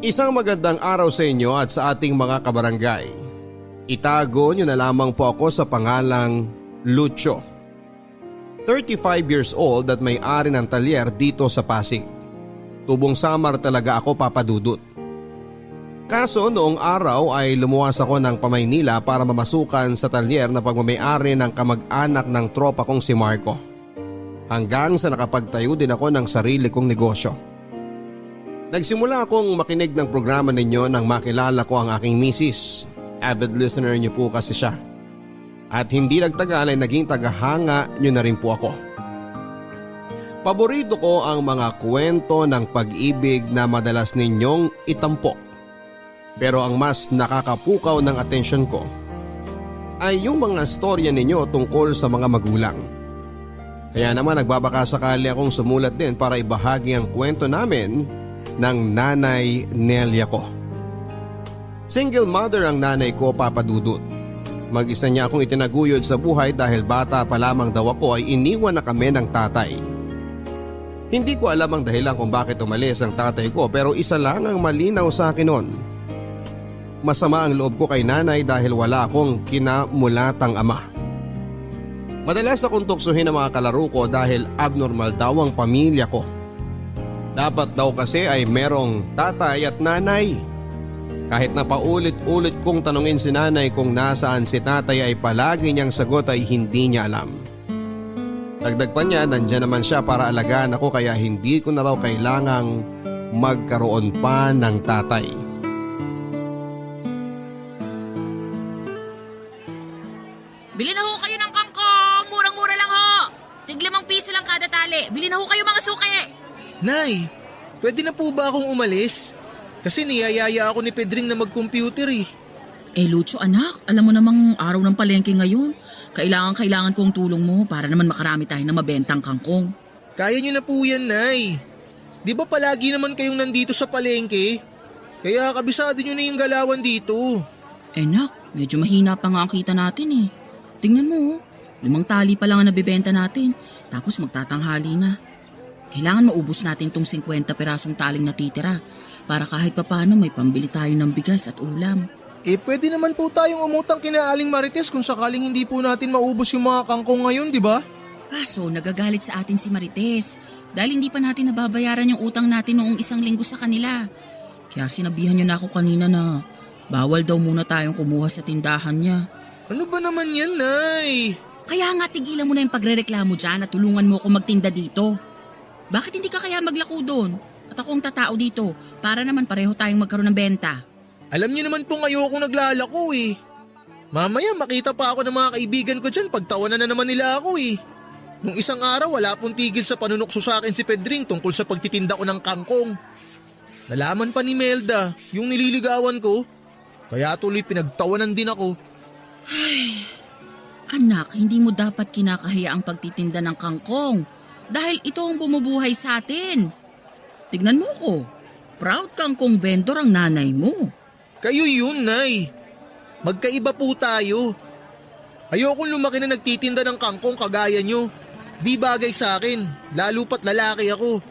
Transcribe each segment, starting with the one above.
Isang magandang araw sa inyo at sa ating mga kabarangay. Itago niyo na lamang po ako sa pangalang Lucio. 35 years old at may-ari ng talyer dito sa Pasig. Tubong Samar talaga ako, Papa Dudut. Kaso noong araw ay lumuwas ako ng Pamaynila para mamasukan sa talyer na pagmamay-ari ng kamag-anak ng tropa kong si Marco. Hanggang sa nakapagtayo din ako ng sarili kong negosyo. Nagsimula akong makinig ng programa ninyo nang makilala ko ang aking misis. Avid listener niyo po kasi siya. At hindi nagtagal ay naging tagahanga niyo na rin po ako. Paborito ko ang mga kwento ng pag-ibig na madalas ninyong itampok. Pero ang mas nakakapukaw ng atensyon ko ay yung mga storya ninyo tungkol sa mga magulang. Kaya naman nagbabaka sakali akong sumulat din para ibahagi ang kwento namin ng nanay Nelia ko. Single mother ang nanay ko, Papa Dudut. Mag-isa niya akong itinaguyod sa buhay dahil bata pa lamang daw ako ay iniwan na kami ng tatay. Hindi ko alam ang dahilan kung bakit umalis ang tatay ko pero isa lang ang malinaw sa akin noon. Masama ang loob ko kay nanay dahil wala akong kinamulatang ama. Madalas akong tuksuhin ng mga kalaro ko dahil abnormal daw ang pamilya ko. Dapat daw kasi ay merong tatay at nanay. Kahit na paulit-ulit kong tanungin si nanay kung nasaan si tatay ay palagi niyang sagot ay hindi niya alam. Dagdag pa niya, nandiyan naman siya para alagaan ako kaya hindi ko na raw kailangang magkaroon pa ng tatay. Bili na ho kayo ng kangkong! Murang-mura lang ho! tig-5 piso lang kada tali. Bili na ho kayo mga suki! Nay, pwede na po ba akong umalis? Kasi niyayaya ako ni Pedring na mag-computer eh. Lucio anak, alam mo namang araw ng palengke ngayon. Kailangan kong tulong mo para naman makarami tayo ng mabentang kangkong. Kaya niyo na po yan, Nay. Di ba palagi naman kayong nandito sa palengke? Kaya kabisado niyo na yung galawan dito. Nak, medyo mahina pa nga ang kita natin eh. Tingnan mo, 5 tali pa lang ang nabibenta natin. Tapos magtatanghali na. Kailangan maubos natin tong 50 pirasong taling natitira para kahit papano may pambili tayo ng bigas at ulam. Pwede naman po tayong umutang kina Aling Marites kung sakaling hindi po natin maubos yung mga kangkong ngayon, di ba? Kaso nagagalit sa atin si Marites dahil hindi pa natin nababayaran yung utang natin noong 1 linggo sa kanila. Kaya sinabihan niyo na ako kanina na bawal daw muna tayong kumuha sa tindahan niya. Ano ba naman yan, Nay? Kaya nga tigilan mo na yung pagrereklamo dyan at tulungan mo ako magtinda dito. Bakit hindi ka kaya maglako doon? At ako ang tatao dito para naman pareho tayong magkaroon ng benta. Alam niyo naman pong ayokong naglalako eh. Mamaya makita pa ako ng mga kaibigan ko dyan pagtawanan na naman nila ako eh. Nung isang araw wala pong tigil sa panunukso sa akin si Pedring tungkol sa pagtitinda ko ng kangkong. Nalaman pa ni Melda yung nililigawan ko. Kaya tuloy pinagtawanan din ako. Ay, anak, hindi mo dapat kinakahiya ang pagtitinda ng kangkong. Dahil ito ang bumubuhay sa atin. Tignan mo ko. Proud kangkong vendor ang nanay mo. Kayo yun, Nay. Magkaiba po tayo. Ayokong lumaki na nagtitinda ng kangkong kagaya nyo. Di bagay sa akin, lalo pat lalaki ako.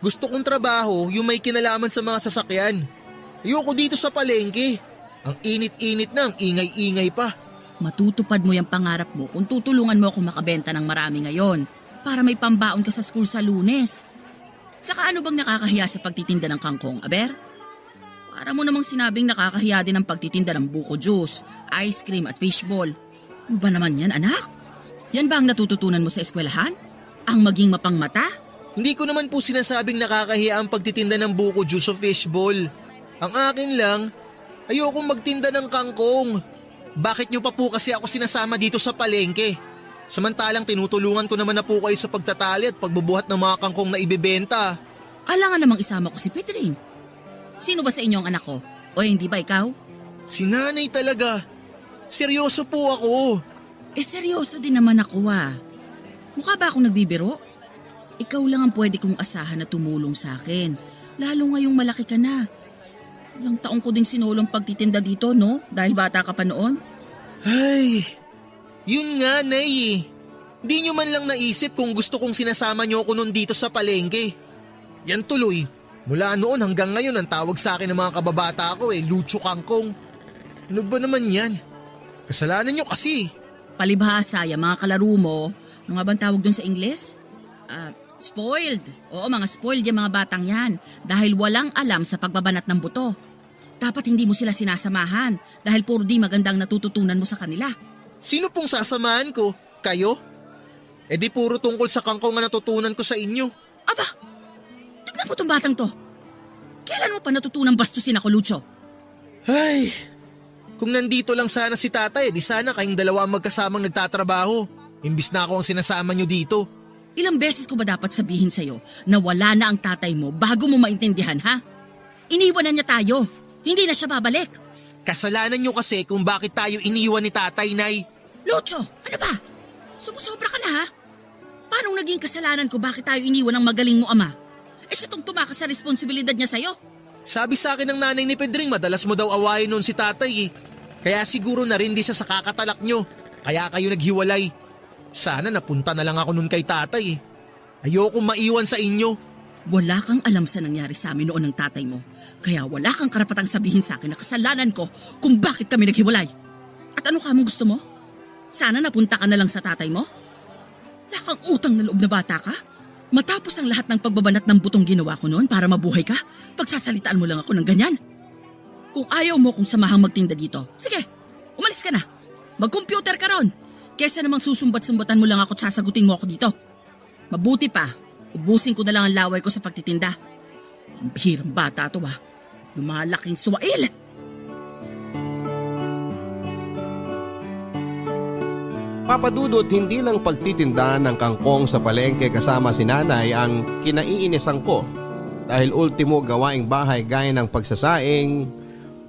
Gusto kong trabaho yung may kinalaman sa mga sasakyan. Ayoko dito sa palengke. Ang init-init na, ang ingay-ingay pa. Matutupad mo yung pangarap mo kung tutulungan mo ako makabenta ng marami ngayon para may pambaon ka sa school sa Lunes. Saka ano bang nakakahiya sa pagtitinda ng kangkong, Aber? Para mo namang sinabing nakakahiya din ang pagtitinda ng buko juice, ice cream at fishball. Ano ba naman yan, anak? Yan ba ang natututunan mo sa eskwelahan? Ang maging mapangmata? Hindi ko naman po sinasabing nakakahiya ang pagtitinda ng buko juice o fishball. Ang akin lang, ayokong magtinda ng kangkong. Bakit nyo pa po kasi ako sinasama dito sa palengke? Samantalang tinutulungan ko naman na po kayo sa pagtatali at pagbubuhat ng mga kangkong na ibebenta. Alangan namang isama ko si Pedring. Sino ba sa inyo ang anak ko? O hindi ba ikaw? Si nanay talaga. Seryoso po ako. Seryoso din naman ako ah. Mukha ba akong nagbibiro? Ikaw lang ang pwede kong asahan na tumulong sa akin. Lalo ngayong malaki ka na. Ilang taong ko ding sinulong pagtitinda dito, no? Dahil bata ka pa noon. Ay, yun nga, Nay. Di nyo man lang naisip kung gusto kong sinasama nyo ako nun dito sa palengke. Yan tuloy, mula noon hanggang ngayon ang tawag sa akin ng mga kababata ko Lucho Kangkong. Ano ba naman yan? Kasalanan nyo kasi. Palibhasa, yung mga kalaro mo, ano nga bang tawag dun sa Ingles? Spoiled. Oo, mga spoiled yung mga batang yan dahil walang alam sa pagbabanat ng buto. Dapat hindi mo sila sinasamahan dahil puro di magandang natututunan mo sa kanila. Sino pong sasamahan ko? Kayo? E di puro tungkol sa kangkong na natutunan ko sa inyo. Aba, tignan mo tong batang to. Kailan mo pa natutunang bastusin ako, Lucho? Ay, kung nandito lang sana si tatay, di sana kayong dalawa ang magkasamang nagtatrabaho. Imbis na ako ang sinasama nyo dito. Ilang beses ko ba dapat sabihin sa'yo na wala na ang tatay mo bago mo maintindihan, ha? Iniwan na niya tayo. Hindi na siya babalik. Kasalanan nyo kasi kung bakit tayo iniwan ni tatay, Nay. Lucho, ano ba? Sumusobra ka na, ha? Paano naging kasalanan ko bakit tayo iniwan ng magaling mo ama? Siya tong tumakas sa responsibilidad niya sa'yo. Sabi sa akin ng nanay ni Pedring, madalas mo daw awayin noon si tatay. Kaya siguro na rin di siya sa kakatalak nyo. Kaya kayo naghiwalay. Sana napunta na lang ako noon kay tatay. Ayokong maiwan sa inyo. Wala kang alam sa nangyari sa amin noon ng tatay mo. Kaya wala kang karapatang sabihin sa akin na kasalanan ko kung bakit kami naghiwalay. At ano ka mong gusto mo? Sana napunta ka na lang sa tatay mo? Wala kang utang na loob na bata ka? Matapos ang lahat ng pagbabanat ng butong ginawa ko noon para mabuhay ka, pagsasalitaan mo lang ako ng ganyan. Kung ayaw mo kung samahang magtinda dito, sige, umalis ka na. Mag-computer ka ron. Kesa namang susumbat-sumbatan mo lang ako at sasagutin mo ako dito. Mabuti pa, ubusin ko na lang ang laway ko sa pagtitinda. Ang bihirang bata to ba? Yung mga laking suwail. Papadudot, hindi lang pagtitinda ng kangkong sa palengke kasama si nanay ang kinaiinisan ko dahil ultimo gawaing bahay gaya ng pagsasaing,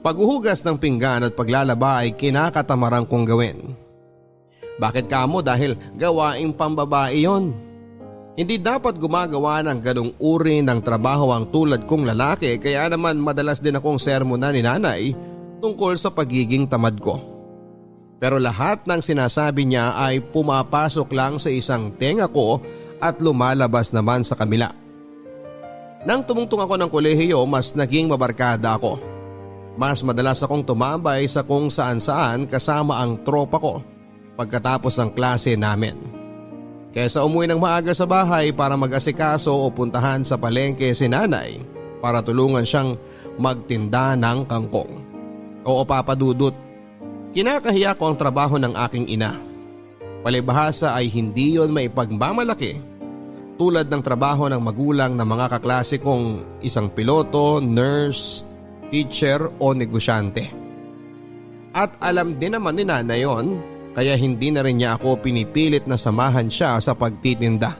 paghuhugas ng pinggan at paglalaba ay kinakatamaran kong gawin. Bakit kamo? Dahil gawaing pambabae yon. Hindi dapat gumagawa ng ganong uri ng trabaho ang tulad kong lalaki, kaya naman madalas din akong sermonan ni nanay tungkol sa pagiging tamad ko. Pero lahat ng sinasabi niya ay pumapasok lang sa isang tenga ko at lumalabas naman sa kamila. Nang tumungtong ako ng kolehiyo, mas naging mabarkada ako. Mas madalas akong tumambay sa kung saan-saan kasama ang tropa ko pagkatapos ng klase namin. Kaysa umuwi ng maaga sa bahay para mag-asikaso o puntahan sa palengke si nanay para tulungan siyang magtinda ng kangkong. Oo, papadudot. Kinakahiya ko ang trabaho ng aking ina. Palibhasa ay hindi yon maipagmamalaki tulad ng trabaho ng magulang ng mga kaklase kong isang piloto, nurse, teacher o negosyante. At alam din naman ni nanay yon, kaya hindi na rin niya ako pinipilit na samahan siya sa pagtitinda.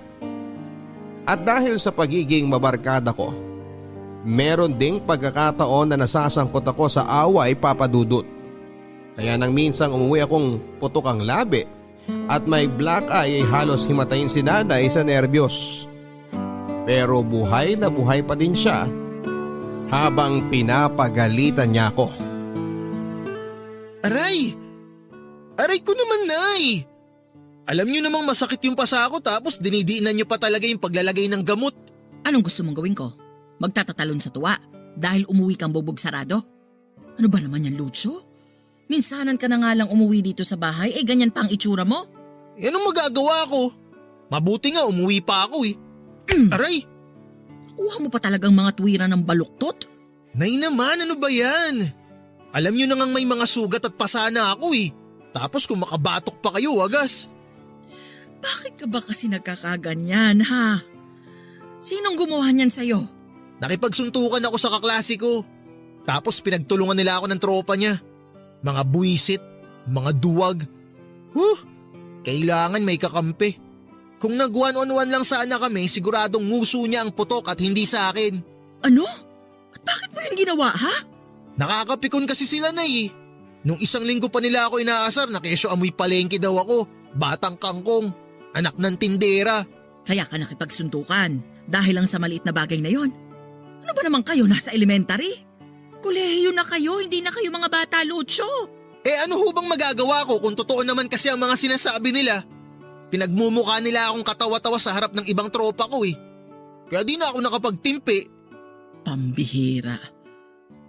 At dahil sa pagiging mabarkada ko, meron ding pagkakataon na nasasangkot ako sa away, papadudot. Kaya nang minsang umuwi akong putok ang labi at may black eye ay halos himatayin si nanay sa nerbiyos. Pero buhay na buhay pa din siya habang pinapagalitan niya ako. Aray! Aray ko naman, Nay! Alam niyo namang masakit yung pasa ko tapos dinidiinan niyo pa talaga yung paglalagay ng gamot. Anong gusto mong gawin ko? Magtatatalon sa tuwa dahil umuwi kang bubog sarado? Ano ba naman yan, Lucho? Minsanan ka na nga lang umuwi dito sa bahay, ganyan pa ang itsura mo? Anong magagawa ko? Mabuti nga umuwi pa ako Aray! Kuha mo pa talagang mga tuwira ng baluktot? Nay naman, ano ba yan? Alam niyo na ngang may mga sugat at pasana ako Tapos kung makabatok pa kayo, wagas. Bakit ka ba kasi nagkakaganyan, ha? Sinong gumawa niyan sa'yo? Nakipagsuntukan ako sa kaklase ko. Tapos pinagtulungan nila ako ng tropa niya. Mga buwisit, mga duwag. Kailangan may kakampi. Kung nag one-on-one lang sana kami, siguradong nguso niya ang putok at hindi sa akin. Ano? At bakit mo yun ginawa, ha? Nakakapikon kasi sila, Nay. Nung isang linggo pa nila ako inaasar na kesyo amoy palengke daw ako. Batang kangkong, anak ng tindera. Kaya ka nakipagsuntukan dahil lang sa maliit na bagay na yon. Ano ba naman kayo, nasa elementary? Kolehiyo na kayo, hindi na kayo mga bata, Lucho. Ano ho bang magagawa ko kung totoo naman kasi ang mga sinasabi nila? Pinagmumukha nila akong katawa-tawa sa harap ng ibang tropa ko eh. Kaya di na ako nakapagtimpi. Pambihira.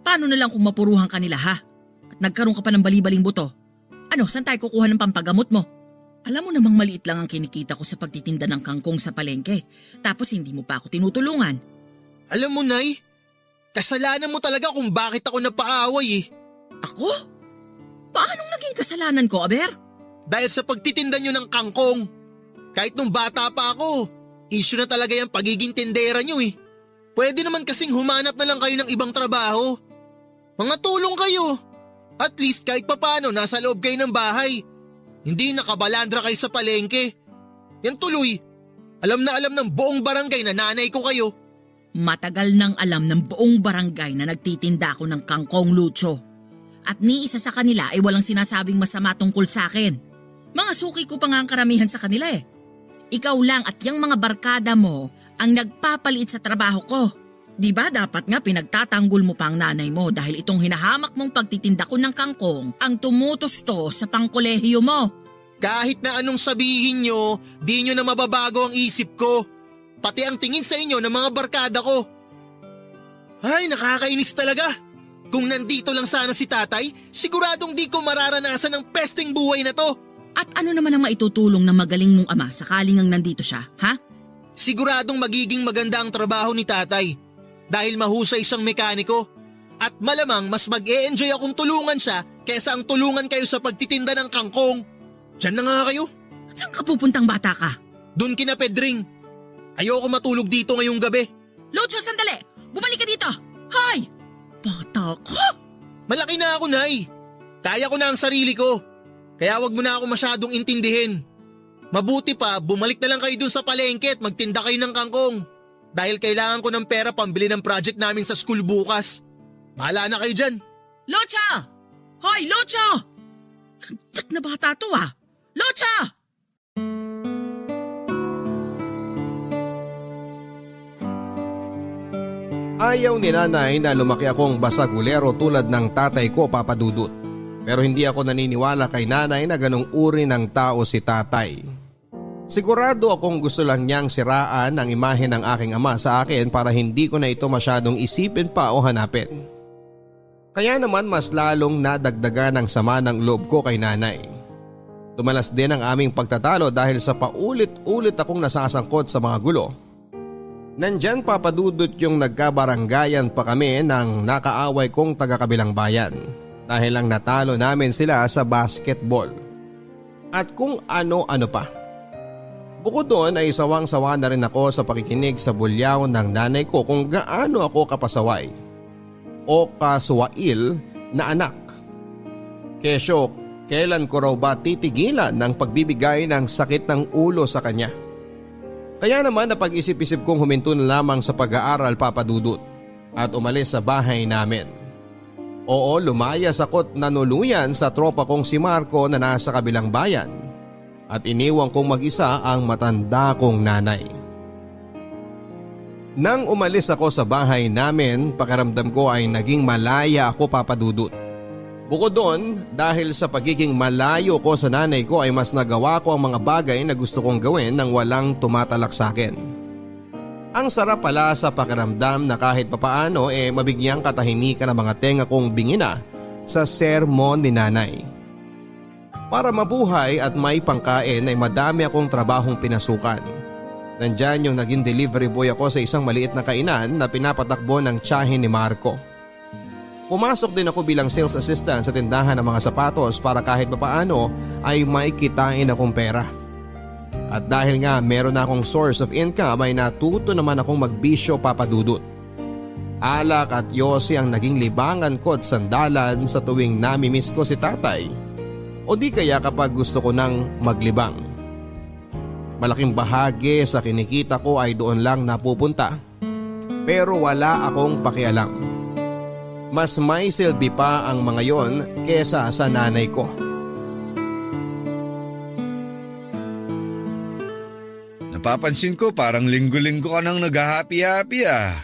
Paano na lang kung mapuruhan ka nila ha? At nagkaroon ka pa ng bali-baling buto? Ano, saan tayo kukuha ng pampagamot mo? Alam mo namang maliit lang ang kinikita ko sa pagtitinda ng kangkong sa palengke. Tapos hindi mo pa ako tinutulungan. Alam mo, Nay, kasalanan mo talaga kung bakit ako napaaway eh. Ako? Paanong naging kasalanan ko, Aber? Dahil sa pagtitinda nyo ng kangkong. Kahit nung bata pa ako, issue na talaga yung pagiging tindera nyo eh. Pwede naman kasing humanap na lang kayo ng ibang trabaho. Mga tulong kayo. At least kahit papano nasa loob kayo ng bahay. Hindi nakabalandra kayo sa palengke. Yan tuloy. Alam na alam ng buong barangay na nanay ko kayo. Matagal nang alam ng buong barangay na nagtitinda ako ng kangkong, Lucho. At ni isa sa kanila ay walang sinasabing masama tungkol sa akin. Mga suki ko pa nga ang karamihan sa kanila eh. Ikaw lang at yung mga barkada mo ang nagpapaliit sa trabaho ko. Di ba dapat nga pinagtatanggol mo pa ang nanay mo dahil itong hinahamak mong pagtitinda ko ng kangkong ang tumutusto sa pangkolehiyo mo? Kahit na anong sabihin nyo, di nyo na mababago ang isip ko. Pati ang tingin sa inyo ng mga barkada ko. Ay, nakakainis talaga. Kung nandito lang sana si tatay, siguradong di ko mararanasan ang pesting buhay na to. At ano naman ang maitutulong ng magaling mong ama sakaling ang nandito siya, ha? Siguradong magiging maganda ang trabaho ni tatay. Dahil mahusay siyang mekaniko. At malamang mas mag-e-enjoy akong tulungan siya kaysa ang tulungan kayo sa pagtitinda ng kangkong. Diyan na nga kayo. At saan ka pupuntang bata ka? Doon kina Pedring. Ayoko matulog dito ngayong gabi. Lucho, sandali! Bumalik ka dito! Hoy! Bata ka? Malaki na ako, Nay. Kaya ko na ang sarili ko. Kaya wag mo na ako masyadong intindihin. Mabuti pa, bumalik na lang kayo dun sa palengke at magtinda kayo ng kangkong. Dahil kailangan ko ng pera pambili ng project namin sa school bukas. Bahala na kayo dyan. Lucho! Hoy, Lucho! Tat na bata to ah! Lucho! Ayaw ni nanay na lumaki akong basagulero tulad ng tatay ko, Papa Dudut. Pero hindi ako naniniwala kay nanay na ganong uri ng tao si tatay. Sigurado akong gusto lang niyang siraan ang imahe ng aking ama sa akin para hindi ko na ito masyadong isipin pa o hanapin. Kaya naman mas lalong nadagdagan ang sama ng loob ko kay nanay. Tumalas din ang aming pagtatalo dahil sa paulit-ulit akong nasasangkot sa mga gulo. Nandyan, Papa Dudut, yung nagkabaranggayan pa kami ng nakaaway kong taga-kabilang bayan dahil lang natalo namin sila sa basketball. At kung ano-ano pa. Bukod doon ay sawang-sawa na rin ako sa pakikinig sa bulyaw ng nanay ko kung gaano ako kapasaway o kasuwail na anak. Kesyo, kailan ko raw ba titigilan ng pagbibigay ng sakit ng ulo sa kanya? Kaya naman napag-isip-isip kong huminto na lamang sa pag-aaral, Papa Dudut, at umalis sa bahay namin. Oo, lumayas ako't nanuluyan sa tropa kong si Marco na nasa kabilang bayan. At iniwang kong mag-isa ang matanda kong nanay. Nang umalis ako sa bahay namin, pakiramdam ko ay naging malaya ako, Papa Dudut. Bukod doon, dahil sa pagiging malayo ko sa nanay ko ay mas nagawa ko ang mga bagay na gusto kong gawin nang walang tumatalak sa akin. Ang sarap pala sa pakiramdam na kahit papaano mabigyang katahimikan ang mga tenga kong bingina sa sermon ni nanay. Para mabuhay at may pangkain ay madami akong trabahong pinasukan. Nandyan yung naging delivery boy ako sa isang maliit na kainan na pinapatakbo ng tiyahin ni Marco. Pumasok din ako bilang sales assistant sa tindahan ng mga sapatos para kahit papaano ay may kitain akong pera. At dahil nga meron na akong source of income ay natuto naman akong magbisyo, Papa Dudut. Alak at yosi ang naging libangan ko at sandalan sa tuwing namimiss ko si tatay. O di kaya kapag gusto ko nang maglibang. Malaking bahagi sa kinikita ko ay doon lang napupunta. Pero wala akong pakialam. Mas may silbi pa ang mga yon kesa sa nanay ko. Napapansin ko parang linggo-linggo ka nang nag-happy-happy ah.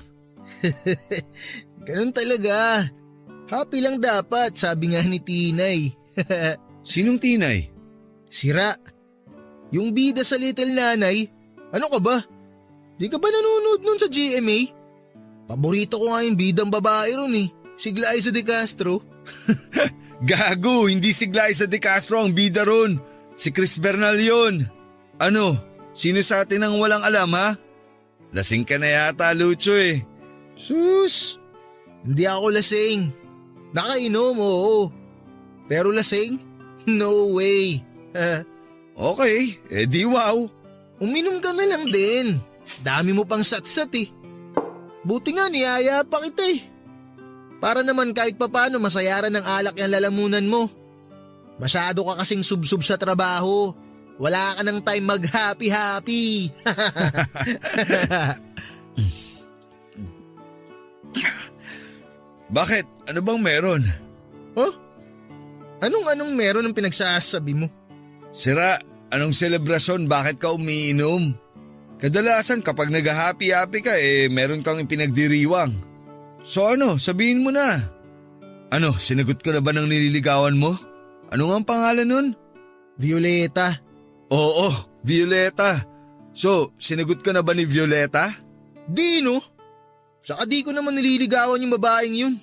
Ganun talaga. Happy lang dapat, sabi nga ni Tinay. Sinong Tinay? Sira. Yung bida sa Little Nanay? Ano ka ba? Di ka ba nanonood nun sa GMA? Paborito ko nga yung bidang babae ron eh. Si Glyza De Castro. Gago, hindi si Glyza De Castro ang bida ron. Si Chris Bernal yun. Ano, sino sa atin ang walang alam ha? Lasing ka na yata, Lucho eh. Sus! Hindi ako lasing. Nakainom, oo. Pero lasing? No way. Okay, di wow. Uminom ka na lang din. Dami mo pang satsat eh. Buti nga niyaya pa kita eh. Para naman kahit papano masayaran ng alak yung lalamunan mo. Masyado ka kasing subsub sa trabaho. Wala ka ng time mag-happy-happy. Bakit? Ano bang meron? Huh? Anong meron ng pinagsasabi mo? Sira, anong selebrasyon? Bakit ka umiinom? Kadalasan kapag nag-happy-happy ka meron kang ipinagdiriwang. So ano, sabihin mo na. Ano, sinagot ko na ba ng nililigawan mo? Ano nga ang pangalan nun? Violeta. Oo, Violeta. So, sinagot ka na ba ni Violeta? Di no. Saka di ko naman nililigawan yung babaeng yun.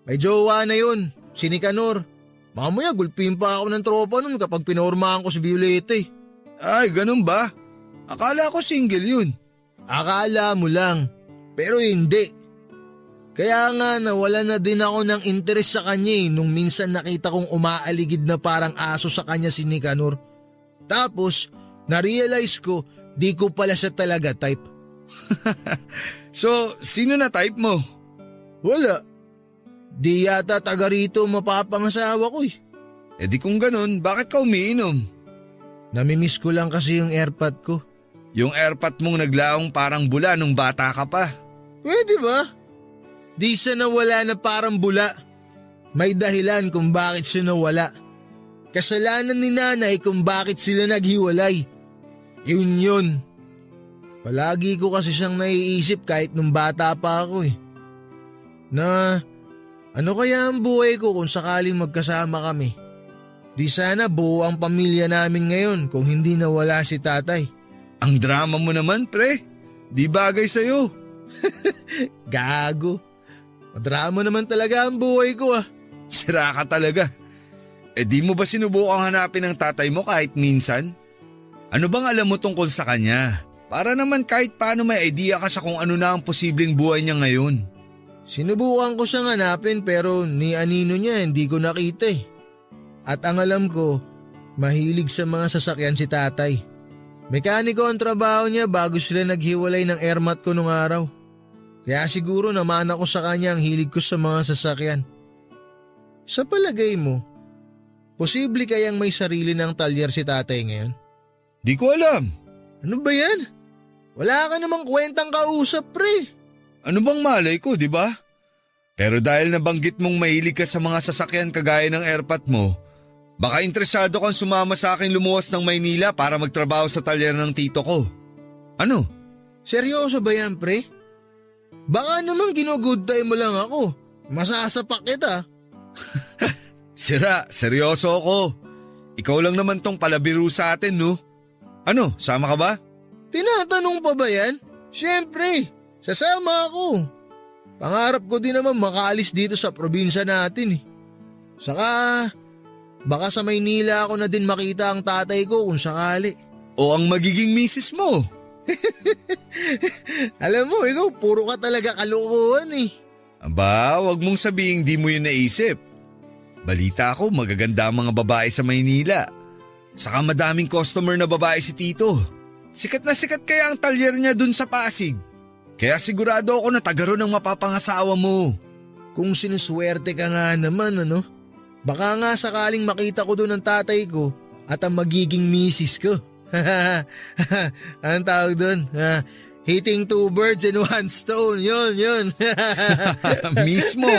May jowa na yun, si Nicanor. Mamaya gulpin pa ako ng tropa nun kapag pinormahan ko si Violeta eh. Ay, ganun ba? Akala ko single yun. Akala mo lang, pero hindi. Kaya nga nawala na din ako ng interes sa kanya nung minsan nakita kong umaaligid na parang aso sa kanya si Nicanor. Tapos, na-realize ko, di ko pala siya talaga type. So, sino na type mo? Wala. Di yata taga rito mapapangasawa ko eh. Di kung ganun, bakit ka umiinom? Namimiss ko lang kasi yung airpod ko. Yung airpot mong naglaong parang bula nung bata ka pa. Pwede ba? Di siya nawala na parang bula. May dahilan kung bakit siya nawala. Kasalanan ni nanay kung bakit sila naghiwalay. Yun. Palagi ko kasi siyang naiisip kahit nung bata pa ako eh. Na ano kaya ang buhay ko kung sakaling magkasama kami? Di sana buo ang pamilya namin ngayon kung hindi nawala si tatay. Ang drama mo naman, pre. Di bagay sa'yo. Gago. Madrama naman talaga ang buhay ko ah. Sira ka talaga. Di mo ba sinubukang hanapin ang tatay mo kahit minsan? Ano bang alam mo tungkol sa kanya? Para naman kahit paano may idea ka sa kung ano na ang posibleng buhay niya ngayon. Sinubukan ko siyang hanapin pero ni anino niya hindi ko nakita eh. At ang alam ko, mahilig sa mga sasakyan si tatay. Mekaniko ang trabaho niya bago sila naghiwalay ng airmat ko nung araw. Kaya siguro naman ako sa kanya ang hilig ko sa mga sasakyan. Sa palagay mo, posible kayang may sarili ng talyer si tatay ngayon? Di ko alam. Ano ba yan? Wala ka namang kwentang kausap, pre. Ano bang malay ko, di ba? Pero dahil nabanggit mong mahilig ka sa mga sasakyan kagaya ng airpot mo, baka interesado kang sumama sa akin lumuwas ng Maynila para magtrabaho sa talyer ng tito ko. Ano? Seryoso ba yan, pre? Baka naman ginugood time mo lang ako. Masasapak kita. Sira, seryoso ako. Ikaw lang naman tong palabiro sa atin, no? Ano, sama ka ba? Tinatanong pa ba yan? Siyempre, sasama ako. Pangarap ko din naman makaalis dito sa probinsya natin eh. Saka, baka sa Maynila ako na din makita ang tatay ko kung sakali. O ang magiging misis mo? Alam mo, ikaw puro ka talaga kalokohan eh. Aba, wag mong sabihing di mo yun naisip. Balita ko magaganda ang mga babae sa Maynila. Saka madaming customer na babae si Tito. Sikat na sikat kaya ang talyer niya dun sa Pasig. Kaya sigurado ako na taga ron ang mapapangasawa mo. Kung sinuswerte ka nga naman ano, baka nga sakaling makita ko doon ang tatay ko at ang magiging misis ko. Anong tawag doon? Hitting two birds in one stone, yun. Mismo.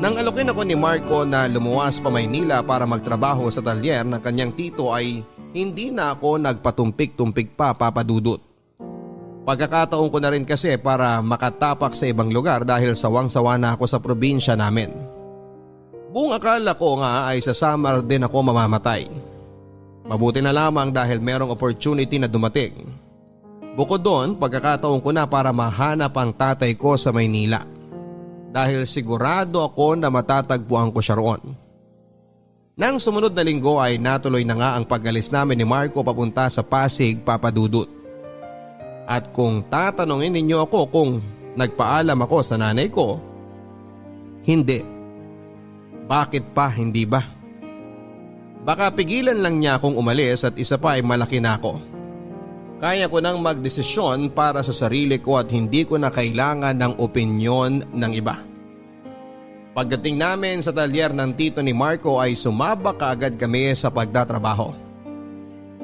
Nang alokin ako ni Marco na lumuwas pa Maynila para magtrabaho sa talyer ng kanyang tito ay hindi na ako nagpatumpik-tumpik pa, Papa Dudut. Pagkakataon ko na rin kasi para makatapak sa ibang lugar dahil sawang-sawa na ako sa probinsya namin. Buong akala ko nga ay sa summer din ako mamamatay. Mabuti na lamang dahil merong opportunity na dumating. Bukod doon, pagkakataon ko na para mahanap ang tatay ko sa Maynila. Dahil sigurado ako na matatagpuan ko siya roon. Nang sumunod na linggo ay natuloy na nga ang pag-alis namin ni Marco papunta sa Pasig, Papadudut. At kung tatanungin ninyo ako kung nagpaalam ako sa nanay ko, hindi. Bakit pa hindi ba? Baka pigilan lang niya akong umalis at isa pa ay malaki na ako. Kaya ko nang magdesisyon para sa sarili ko at hindi ko na kailangan ng opinyon ng iba. Pagdating namin sa talyer ng tito ni Marco ay sumabak kaagad kami sa pagtatrabaho.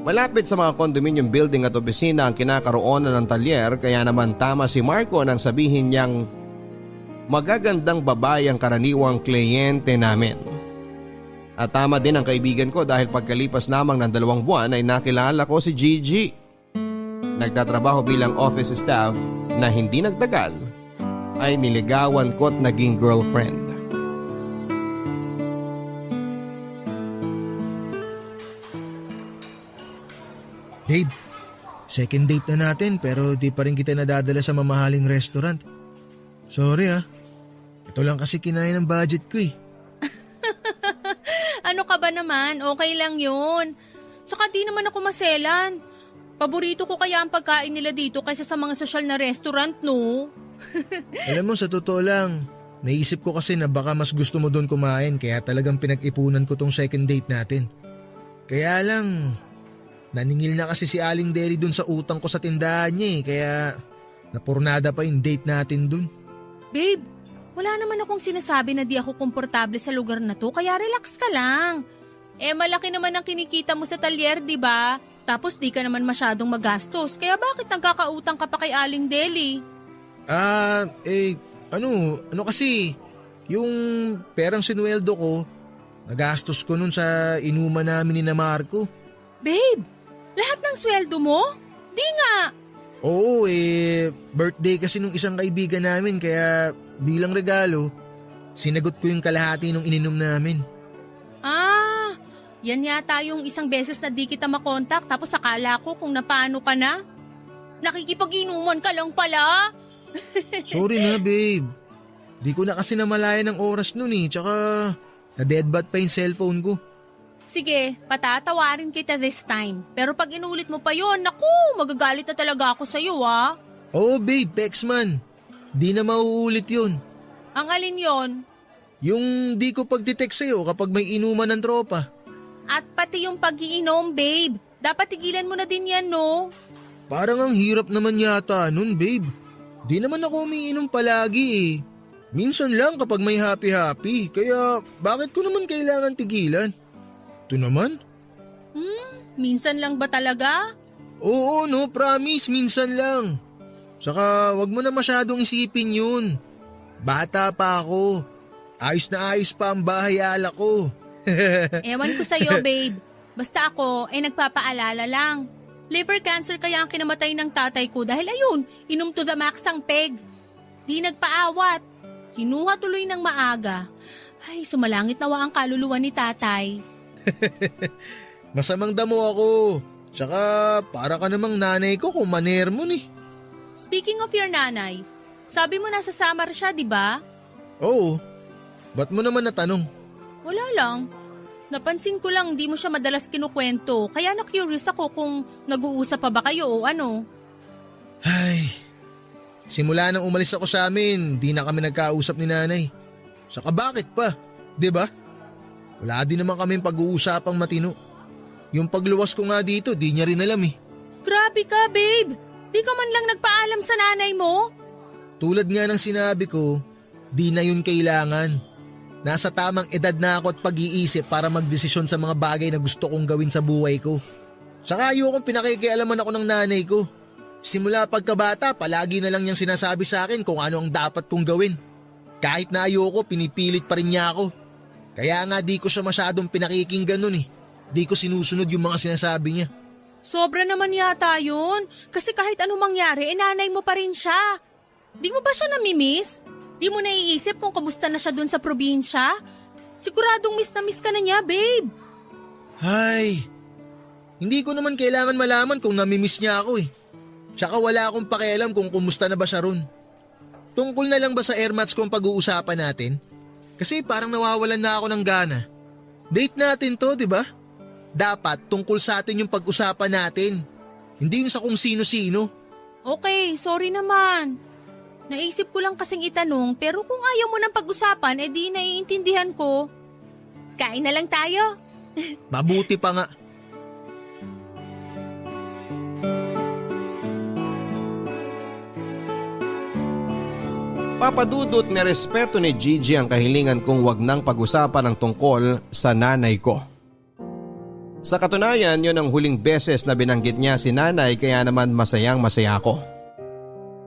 Malapit sa mga condominium building at opisina ang kinakaroonan ng talyer kaya naman tama si Marco nang sabihin niyang magagandang babae ang karaniwang kliyente namin. At tama din ang kaibigan ko dahil pagkalipas lamang ng 2 buwan ay nakilala ko si Gigi. Nagtatrabaho bilang office staff na hindi nagtagal ay niligawan ko at naging girlfriend. Babe, second date na natin pero di pa rin kita nadadala sa mamahaling restaurant. Sorry ito lang kasi kinaya ng budget ko eh. Ano ka ba naman? Okay lang yun. Saka di naman ako maselan. Paborito ko kaya ang pagkain nila dito kaysa sa mga sosyal na restaurant, no? Alam mo, sa totoo lang, naisip ko kasi na baka mas gusto mo doon kumain kaya talagang pinag-ipunan ko tong second date natin. Kaya lang, naningil na kasi si Aling Deli doon sa utang ko sa tindahan niya kaya napurnada pa yung date natin doon. Babe, wala naman akong sinasabi na di ako komportable sa lugar na to kaya relax ka lang. Malaki naman ang kinikita mo sa talyer, di ba? Tapos di ka naman masyadong magastos kaya bakit nagkakautang ka pa kay Aling Deli? Ano kasi, yung perang sinuweldo ko, nagastos ko nun sa inuman namin ni na Marco. Babe, lahat ng sweldo mo? Di nga! Oo birthday kasi nung isang kaibigan namin kaya bilang regalo, sinagot ko yung kalahati nung ininom namin. Yan yata yung isang beses na di kita makontak tapos akala ko kung napaano ka na. Nakikipag-inuman ka lang pala. Sorry na babe, di ko na kasi namalayan ng oras nun tsaka na-deadbat pa yung cellphone ko. Sige, patatawarin kita this time. Pero pag inulit mo pa yon, naku, magagalit na talaga ako sa'yo Oo babe, Pexman. Di na mauulit yun. Ang alin yon? Yung di ko pagtitext sa'yo kapag may inuman ng tropa. At pati yung pag-iinom, babe. Dapat tigilan mo na din yan, no? Parang ang hirap naman yata nun, babe. Di naman ako umiinom palagi Minsan lang kapag may happy-happy. Kaya bakit ko naman kailangan tigilan? Ito naman? Minsan lang ba talaga? Oo, no, promise, minsan lang. Saka wag mo na masyadong isipin yun. Bata pa ako. Ayos na ayos pa ang bahay alak ko. Ewan ko sa'yo, babe. Basta ako, nagpapaalala lang. Liver cancer kaya ang kinamatay ng tatay ko dahil ayun, inom to the max ang peg. Di nagpaawat. Kinuha tuloy ng maaga. Ay, sumalangit nawa ang kaluluwa ni tatay. Masamang damo ako. Tsaka para ka namang nanay ko kung maner mo ni. Speaking of your nanay, sabi mo nasa Samar siya, di ba? Oo. Ba't mo naman natanong? Wala lang. Napansin ko lang di mo siya madalas kinukwento kaya na-curious ako kung nag-uusap pa ba kayo o ano. Ay, simula nang umalis ako sa amin, di na kami nagkausap ni nanay. Saka bakit pa, di ba? Wala din naman kaming pag-uusapang matino. Yung pagluwas ko nga dito, di niya rin alam Grabe ka, babe. Di ka man lang nagpaalam sa nanay mo? Tulad nga ng sinabi ko, di na yun kailangan. Nasa tamang edad na ako at pag-iisip para magdesisyon sa mga bagay na gusto kong gawin sa buhay ko. Saka ayokong pinakikialaman ako ng nanay ko. Simula pagkabata, palagi na lang niyang sinasabi sa akin kung ano ang dapat kong gawin. Kahit na ayoko, pinipilit pa rin niya ako. Kaya nga di ko siya masyadong pinakikinggan nun Di ko sinusunod yung mga sinasabi niya. Sobra naman yata yun. Kasi kahit anong mangyari, nanay mo pa rin siya. Di mo ba siya namimiss? Di mo naiisip kung kamusta na siya dun sa probinsya? Siguradong miss na miss ka na niya, babe. Ay, hindi ko naman kailangan malaman kung namimiss niya ako eh. Tsaka wala akong pakialam kung kumusta na ba siya ron. Tungkol na lang ba sa airmats kung pag-uusapan natin? Kasi parang nawawalan na ako ng gana. Date natin to, di ba? Dapat tungkol sa atin yung pag-usapan natin. Hindi yung sa kung sino-sino. Okay, sorry naman. Naisip ko lang kasing itanong pero kung ayaw mo ng pag-usapan, edi naiintindihan ko. Kain na lang tayo. Mabuti pa nga. Papadudot ni respeto ni Gigi ang kahilingan kong wag nang pag-usapan ang tungkol sa nanay ko. Sa katunayan, yon ang huling beses na binanggit niya si nanay kaya naman masayang masaya ako.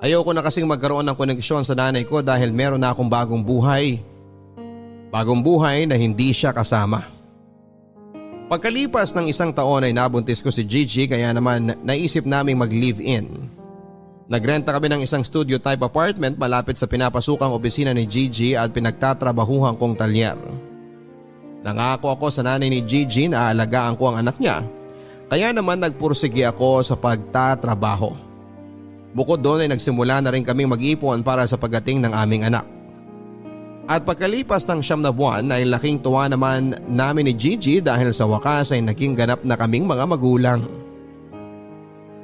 Ayoko na kasing magkaroon ng koneksyon sa nanay ko dahil meron na akong bagong buhay. Bagong buhay na hindi siya kasama. Pagkalipas ng 1 taon ay nabuntis ko si Gigi kaya naman naisip naming mag-live-in. Nagrenta kami ng isang studio type apartment malapit sa pinapasukang opisina ni Gigi at pinagtatrabahuhan kong talyer. Nangako ako sa nanay ni Gigi na aalagaan ko ang anak niya, kaya naman nagpursige ako sa pagtatrabaho. Bukod doon ay nagsimula na rin kaming mag-ipon para sa pagdating ng aming anak. At pagkalipas ng 9 na buwan ay laking tuwa naman namin ni Gigi dahil sa wakas ay naging ganap na kaming mga magulang.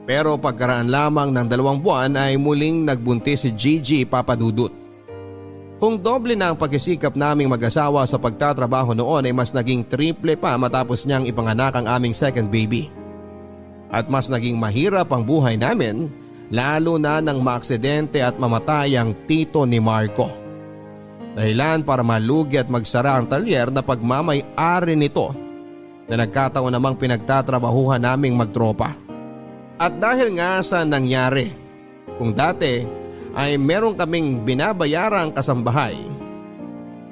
Pero pagkaraan lamang ng 2 buwan ay muling nagbuntis si Gigi, papadudot. Kung doble na ang pagsisikap naming mag-asawa sa pagtatrabaho noon ay mas naging triple pa matapos niyang ipanganak ang aming second baby. At mas naging mahirap ang buhay namin lalo na nang maaksidente at mamatay ang tito ni Marco. Dahilan para malugi at magsara ang talyer na pagmamay-ari nito na nagkataon namang pinagtatrabahuhan naming magtropa. At dahil nga sa nangyari, kung dati ay meron kaming binabayarang kasambahay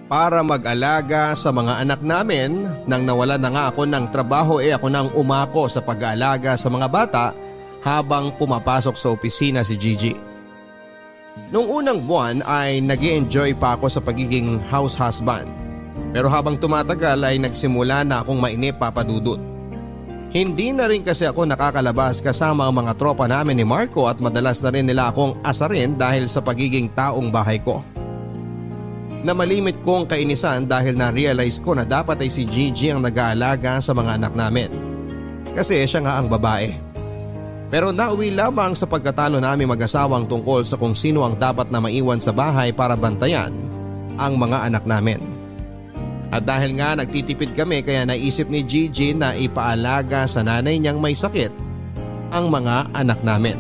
para mag-alaga sa mga anak namin, nang nawala na nga ako ng trabaho ako nang umako sa pag-aalaga sa mga bata habang pumapasok sa opisina si Gigi. Noong unang buwan ay nag-i-enjoy pa ako sa pagiging house husband, pero habang tumatagal ay nagsimula na akong mainip, papadudot. Hindi na rin kasi ako nakakalabas kasama ang mga tropa namin ni Marco at madalas na rin nila akong asarin dahil sa pagiging taong bahay ko. Na malimit kong kainisan dahil na-realize ko na dapat ay si Gigi ang nag-aalaga sa mga anak namin. Kasi siya nga ang babae. Pero nauwi lamang sa pagkatalo namin mag-asawang tungkol sa kung sino ang dapat na maiwan sa bahay para bantayan ang mga anak namin. At dahil nga nagtitipid kami kaya naisip ni Gigi na ipaalaga sa nanay niyang may sakit ang mga anak namin.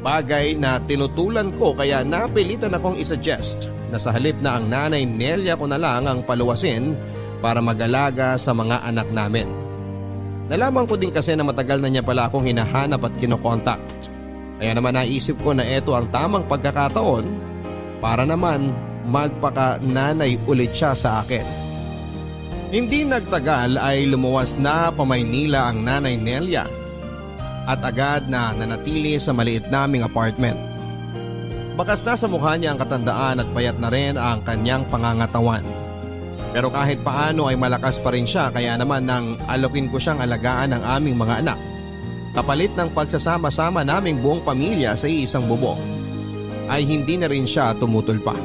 Bagay na tinutulan ko kaya napilitan akong isuggest na sa halip na ang nanay Nelia ko na lang ang paluwasin para mag-alaga sa mga anak namin. Nalaman ko din kasi na matagal na niya pala akong hinahanap at kinokontak. Kaya naman naisip ko na ito ang tamang pagkakataon para naman magpaka-nanay ulit siya sa akin. Hindi nagtagal ay lumuwas na pa Maynila ang nanay Nelia at agad na nanatili sa maliit naming apartment. Bakas na sa mukha niya ang katandaan at payat na rin ang kanyang pangangatawan. Pero kahit paano ay malakas pa rin siya kaya naman nang alokin ko siyang alagaan ng aming mga anak. Kapalit ng pagsasama-sama naming buong pamilya sa iisang bubong ay hindi na rin siya tumutol pa.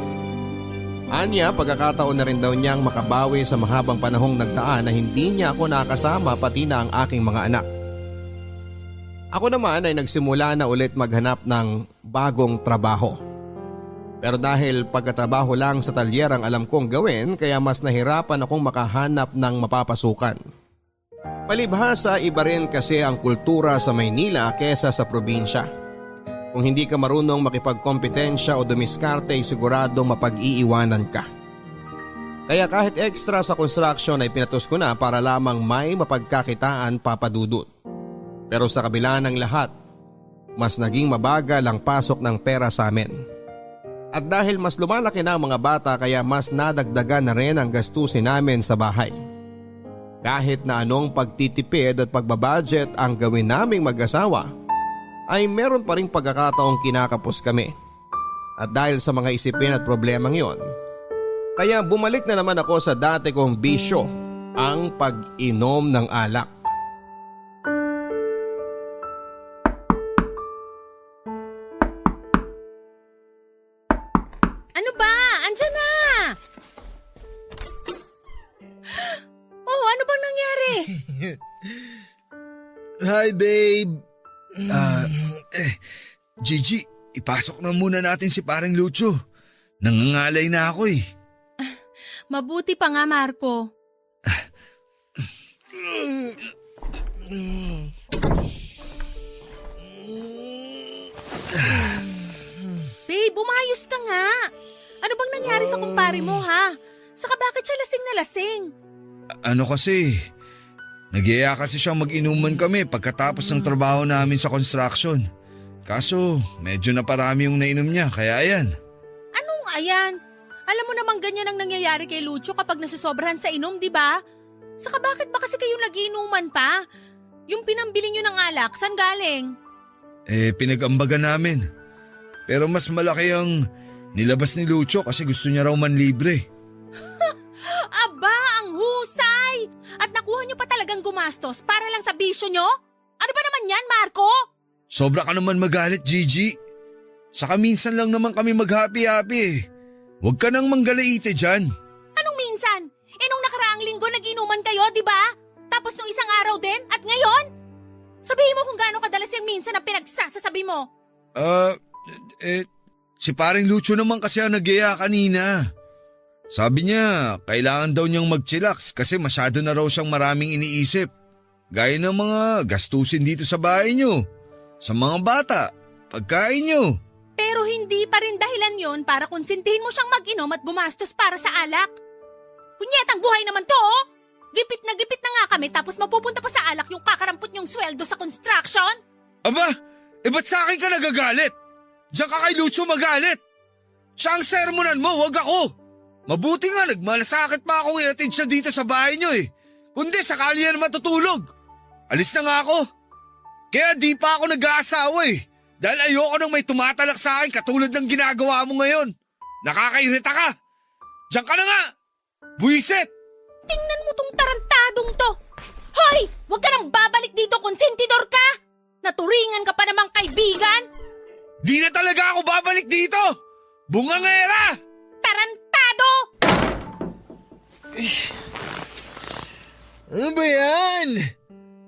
Anya, pagkakataon na rin daw niyang makabawi sa mahabang panahong nagdaan na hindi niya ako nakasama pati na ang aking mga anak. Ako naman ay nagsimula na ulit maghanap ng bagong trabaho. Pero dahil pagkatrabaho lang sa talyer ang alam kong gawin kaya mas nahirapan akong makahanap ng mapapasukan. Palibhasa iba rin kasi ang kultura sa Maynila kesa sa probinsya. Kung hindi ka marunong makipagkompetensya o dumiskarte ay siguradong mapag-iiwanan ka. Kaya kahit extra sa construction ay pinatos ko na para lamang may mapagkakitaan, papadudot. Pero sa kabila ng lahat, mas naging mabagal ang pasok ng pera sa amin. At dahil mas lumalaki na ang mga bata kaya mas nadagdagan na rin ang gastusin namin sa bahay. Kahit na anong pagtitipid at pagbabudget ang gawin naming mag-asawa, ay meron pa ring pagkakataong kinakapos kami. At dahil sa mga isipin at problemang yon, kaya bumalik na naman ako sa dati kong bisyo, ang pag-inom ng alak. Ano ba? Andiyan na! Oh, ano bang nangyari? Hi, babe. Gigi, ipasok na muna natin si paring Lucho. Nangangalay na ako eh. Mabuti pa nga, Marco. Babe, umayos ka nga. Ano bang nangyari sa kumpare mo, ha? Saka bakit siya lasing na lasing? Ano kasi, nagyaya kasi siyang mag-inuman kami pagkatapos ng trabaho namin sa construction. Kaso, medyo naparami yung nainom niya, kaya ayan. Anong ayan? Alam mo namang ganyan ang nangyayari kay Lucho kapag nasusobrahan sa inom, di ba? Saka bakit ba kasi kayo nag-iinuman pa? Yung pinambili nyo ng alak, saan galing? Pinag-ambagan namin. Pero mas malaki ang nilabas ni Lucho kasi gusto niya raw manlibre. Aba, ang husay! At nakuha nyo pa talagang gumastos para lang sa bisyo nyo? Ano ba naman yan, Marco? Sobra ka naman magalit, Gigi. Saka minsan lang naman kami mag-happy-happy eh. Huwag ka nang manggalaite dyan. Anong minsan? Nung nakaraang linggo nag-inuman kayo, di ba? Tapos nung isang araw din at ngayon? Sabihin mo kung gaano kadalas yung minsan na pinagsasasabi mo. Si paring Lucho naman kasi ang nagyaya kanina. Sabi niya, kailangan daw niyang mag-chillax kasi masyado na raw siyang maraming iniisip. Gaya ng mga gastusin dito sa bahay niyo, sa mga bata, pagkain niyo. Pero hindi pa rin dahilan yon para konsintihin mo siyang mag-inom at gumastos para sa alak. Punyetang buhay naman to, oh! Gipit na nga kami tapos mapupunta pa sa alak yung kakarampot niyong sweldo sa construction? Aba, ba't sa akin ka nagagalit? Diyan ka kay Lucho magalit. Siya ang sermonan mo, wag ako. Mabuti nga nagmalasakit pa akong iatid siya dito sa bahay niyo eh. Kundi sakali yan matutulog. Alis na nga ako. Kaya di pa ako nag-aasawa eh. Dahil ayoko nang may tumatalak sa akin katulad ng ginagawa mo ngayon. Nakakairita ka. Diyan ka na nga. Buisit. Tingnan mo tong tarantadong to. Hoy! Huwag ka nang babalik dito, konsentidor ka! Naturingan ka pa namang kaibigan! Di na talaga ako babalik dito. Bungangera! Tarantado! Ano ba yan?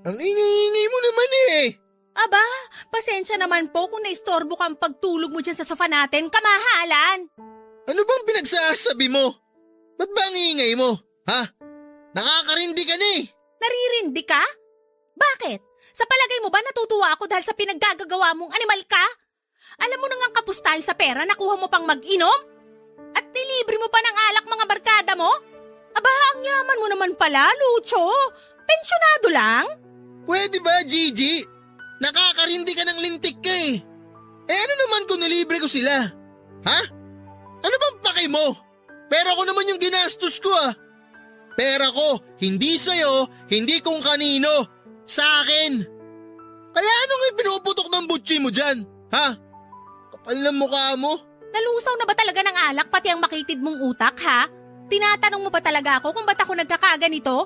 Ang ingay-ingay mo naman eh. Aba, pasensya naman po kung naistorbo ka ang pagtulog mo dyan sa sofa natin, kamahalan! Ano bang pinagsasabi mo? Ba't ba ang ingay mo? Ha? Nakakarindi ka na eh. Naririndi ka? Bakit? Sa palagay mo ba natutuwa ako dahil sa pinaggagawa mong animal ka? Alam mo nang kapos tayo sa pera, nakuha mo pang mag-inom? At nilibre mo pa ng alak mga barkada mo? Aba, ang yaman mo naman pala, Lucho. Pensyonado lang? Pwede ba, Gigi? Nakakarindi ka ng lintik ka eh. Ano naman kung nilibre ko sila? Ha? Ano bang pake mo? Pera ko naman yung ginastos ko ah. Pera ko, hindi sa'yo, hindi kung kanino. Sa akin. Kaya anong pinuputok ng butsi mo dyan? Ha? Kapal ng mukha mo. Nalusaw na ba talaga ng alak pati ang makitid mong utak, ha? Tinatanong mo ba talaga ako kung ba't ako nagkakaganito?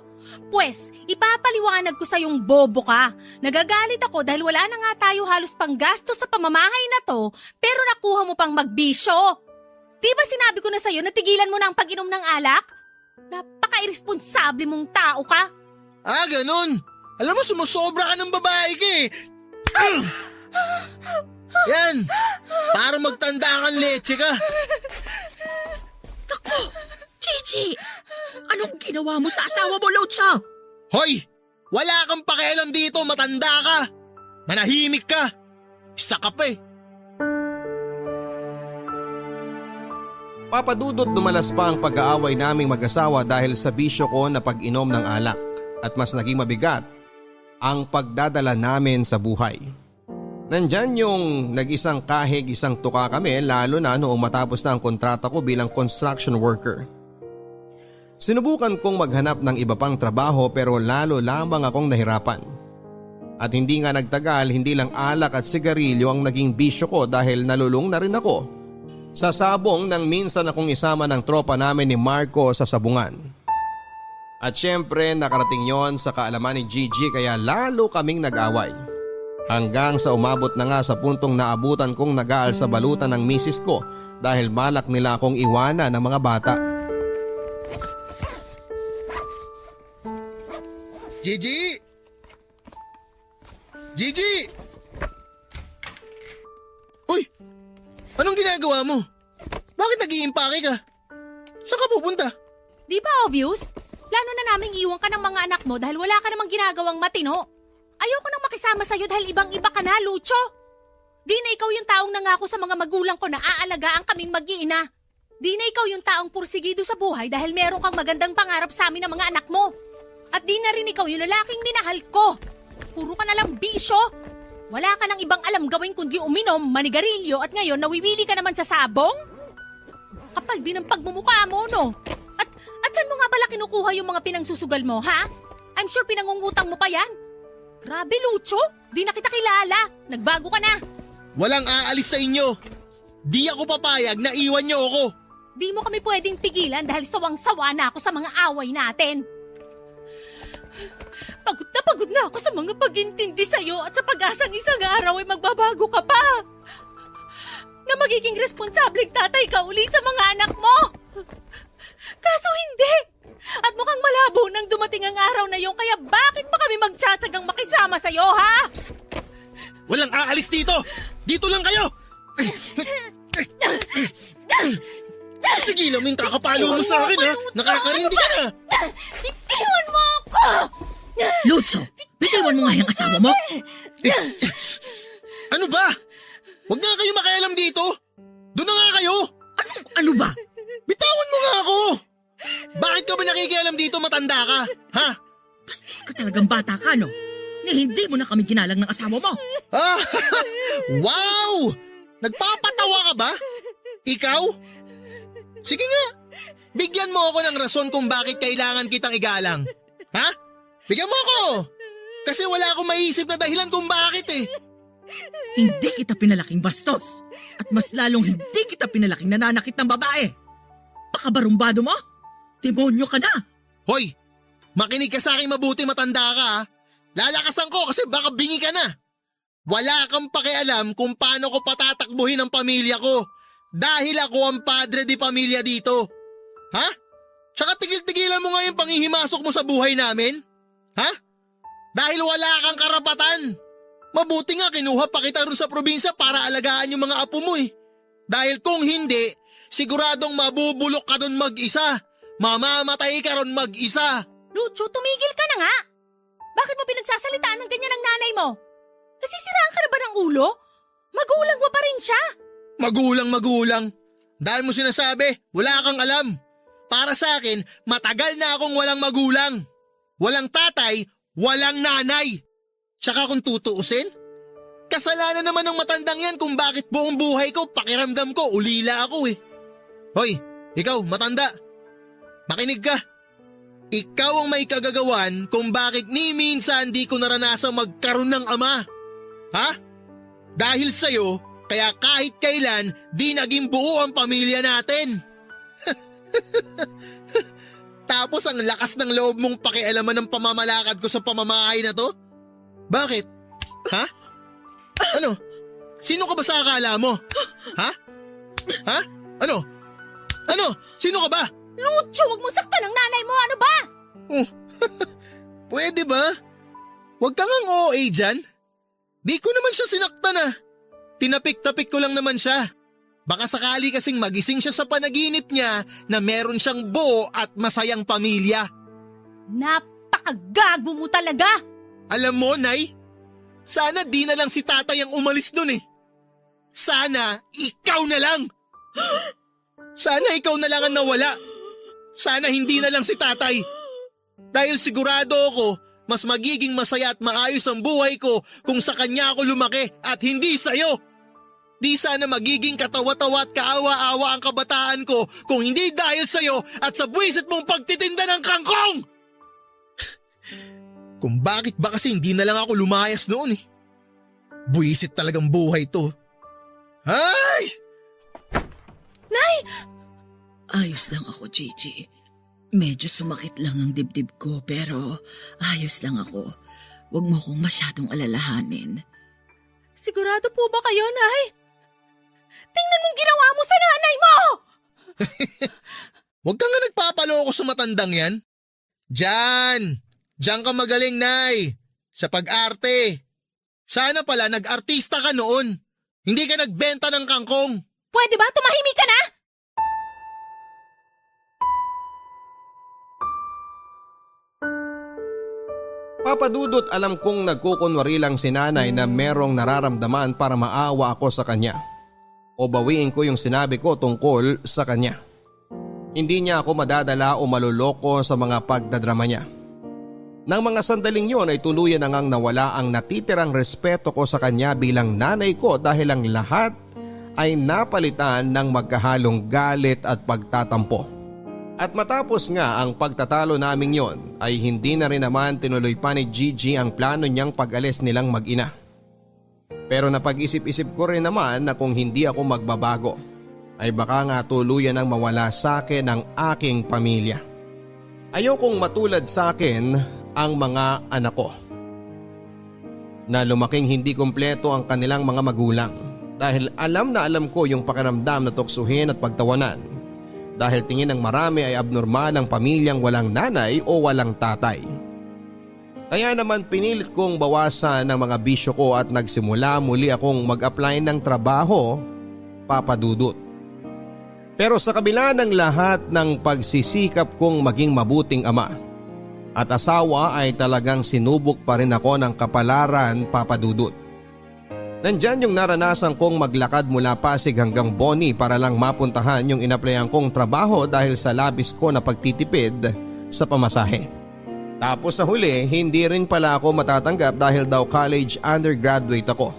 Pwes, ipapaliwanag ko sa yung bobo ka. Nagagalit ako dahil wala na nga tayo halos panggastos sa pamamahay na to, pero nakuha mo pang magbisyo. Di ba sinabi ko na sa'yo na tigilan mo na ang pag-inom ng alak? Napaka-irresponsable mong tao ka. Ah, ganun. Alam mo, sumusobra ka ng babae ka eh. Yan, para magtanda kang leche ka. Naku! Gigi! Anong ginawa mo sa asawa mo, Lucho? Hoy! Wala kang pakialam dito, matanda ka. Manahimik ka. Isa ka pa eh. Papadudot dumalas pa ang pag-aaway naming mag-asawa dahil sa bisyo ko na pag-inom ng alak at mas naging mabigat ang pagdadala namin sa buhay. Nandyan yung nag-isang kahig isang tuka kami lalo na noong matapos na ang kontrata ko bilang construction worker. Sinubukan kong maghanap ng iba pang trabaho pero lalo lamang akong nahirapan. At hindi nga nagtagal, hindi lang alak at sigarilyo ang naging bisyo ko dahil nalulung na rin ako sa sabong nang minsan akong isama ng tropa namin ni Marco sa sabungan. At syempre nakarating yon sa kaalaman ni Gigi kaya lalo kaming nag-away. Hanggang sa umabot na nga sa puntong naabutan kong nag-aal sa balutan ng misis ko dahil balak nila akong iwanan ng mga bata. Gigi! Gigi! Uy! Anong ginagawa mo? Bakit nag-iimpake ka? Saan ka pupunta? Di ba obvious? Plano na naming iwan ka ng mga anak mo dahil wala ka namang ginagawang matino. Ayoko nang makisama sa'yo dahil ibang-iba ka na, Lucho. Di na ikaw yung taong nangako sa mga magulang ko na aalagaan kaming mag-iina. Di na ikaw yung taong pursigido sa buhay dahil meron kang magandang pangarap sa amin ng mga anak mo. At di na rin ikaw yung lalaking minahal ko. Puro ka na lang bisyo. Wala ka nang ibang alam gawin kundi uminom, manigarilyo at ngayon nawiwili ka naman sa sabong? Kapal din ang pagmumukha mo, no? At saan mo nga pala kinukuha yung mga pinangsusugal mo, ha? I'm sure pinangungutang mo pa yan. Grabe, Lucho. Di na kita kilala. Nagbago ka na. Walang aalis sa inyo. Di ako papayag na iwan niyo ako. Di mo kami pwedeng pigilan dahil sawang-sawa na ako sa mga away natin. Pagod na ako sa mga pag-intindi sa'yo at sa pag-asang isang araw ay magbabago ka pa. Na magiging responsableng tatay ka uli sa mga anak mo. Kaso hindi. At mukhang malabo nang dumating ang araw na yon kaya bakit pa kami magtsatsagang makisama sa'yo, ha? Walang aalis dito. Dito lang kayo. Tigilan mo yung kakapalo mo sa akin, ha? Nakakarindi ka na. Bitiwan mo ako! Lucho, bitiwan mo nga yung asawa mo. Ano ba? Huwag nga kayo makialam dito. Doon na nga kayo. Ano ba? Bitawan mo nga ako. Bakit ka ba nakikialam dito, matanda ka? Ha? Bastos ka talagang bata ka, no? Ni hindi mo na kami ginalang ng asawa mo. Ah, wow! Nagpapatawa ka ba? Ikaw? Sige nga. Bigyan mo ako ng rason kung bakit kailangan kitang igalang. Ha? Bigyan mo ako. Kasi wala akong maisip na dahilan kung bakit eh. Hindi kita pinalaking bastos. At mas lalong hindi kita pinalaking nananakit ng babae. Pakabarumbado mo? Demonyo ka na. Hoy, makinig ka sa akin mabuti, matanda ka ha. Lalakasan ko kasi baka bingi ka na. Wala kang pakialam kung paano ko patatakbuhin ang pamilya ko. Dahil ako ang padre di pamilya dito. Ha? Tsaka tigil-tigilan mo nga yung panghihimasok mo sa buhay namin. Ha? Dahil wala kang karapatan. Mabuti nga kinuha pa kita rin sa probinsya para alagaan yung mga apo mo eh. Dahil kung hindi, siguradong mabubulok ka doon mag-isa. Mamamatay ka ron mag-isa. Lucho, tumigil ka na nga. Bakit mo pinagsasalitaan ng ganyan ang nanay mo? Nasisiraan ka na ba ng ulo? Magulang mo pa rin siya. Magulang. Dahil mo sinasabi, wala kang alam. Para sa akin, matagal na akong walang magulang. Walang tatay, walang nanay. Tsaka kung tutuusin, kasalanan naman ng matandang yan kung bakit buong buhay ko, pakiramdam ko, ulila ako eh. Hoy, ikaw, matanda. Makinig ka. Ikaw ang may kagagawan kung bakit ni minsan di ko naranasang magkaroon ng ama. Ha? Dahil sa'yo, kaya kahit kailan di naging buo ang pamilya natin. Tapos ang lakas ng loob mong pakialaman ng pamamalakad ko sa pamamahay na to? Bakit? Ha? Ano? Sino ka ba sa akala mo? Ha? Ha? Ano? Sino ka ba? Lucho, wag mo saktan ang nanay mo. Ano ba? Pwede ba? Huwag kang ang OA dyan. Di ko naman siya sinaktan ah. Tinapik-tapik ko lang naman siya. Baka sakali kasing magising siya sa panaginip niya na meron siyang buo at masayang pamilya. Napakagago mo talaga. Alam mo, Nay, sana di na lang si tatay ang umalis nun eh. Sana ikaw na lang. Sana ikaw na lang ang nawala. Sana hindi na lang si tatay. Dahil sigurado ako, mas magiging masaya at maayos ang buhay ko kung sa kanya ako lumaki at hindi sa'yo. Di sana magiging katawa-tawa at kaawa-awa ang kabataan ko kung hindi dahil sa'yo at sa buwisit mong pagtitinda ng kangkong! Kung bakit ba kasi hindi na lang ako lumayas noon eh. Buwisit talagang buhay to. Ay! Ayos lang ako, Gigi. Medyo sumakit lang ang dibdib ko pero ayos lang ako. Huwag mo kong masyadong alalahanin. Sigurado po ba kayo, Nay? Tingnan mong ginawa mo sa nanay mo! Huwag ka nga nagpapaloko sa matandang yan. Diyan ka magaling, Nay. Sa pag-arte. Sana pala nag-artista ka noon. Hindi ka nagbenta ng kangkong. Pwede ba tumahimik ka na? Papadudot, alam kong nagkukunwari lang si nanay na merong nararamdaman para maawa ako sa kanya. O bawiin ko yung sinabi ko tungkol sa kanya. Hindi niya ako madadala o maluloko sa mga pagdadrama niya. Nang mga sandaling yon ay tuluyan na ngang nawala ang natitirang respeto ko sa kanya bilang nanay ko dahil ang lahat ay napalitan ng magkahalong galit at pagtatampo. At matapos nga ang pagtatalo naming yon ay hindi na rin naman tinuloy pa ni Gigi ang plano niyang pag-alis nilang mag-ina. Pero napag-isip-isip ko rin naman na kung hindi ako magbabago ay baka nga tuluyan ang mawala sa akin ang aking pamilya. Ayokong matulad sa akin ang mga anak ko na lumaking hindi kumpleto ang kanilang mga magulang dahil alam na alam ko yung pakiramdam na tuksuhin at pagtawanan dahil tingin ng marami ay abnormal ang pamilyang walang nanay o walang tatay. Kaya naman pinilit kong bawasan ang mga bisyo ko at nagsimula muli akong mag-apply ng trabaho, papadudot. Pero sa kabila ng lahat ng pagsisikap kong maging mabuting ama at asawa ay talagang sinubok pa rin ako ng kapalaran, papadudot. Nandyan yung naranasan kong maglakad mula Pasig hanggang Boni para lang mapuntahan yung inaplayan kong trabaho dahil sa labis ko na pagtitipid sa pamasahe. Tapos sa huli, hindi rin pala ako matatanggap dahil daw college undergraduate ako.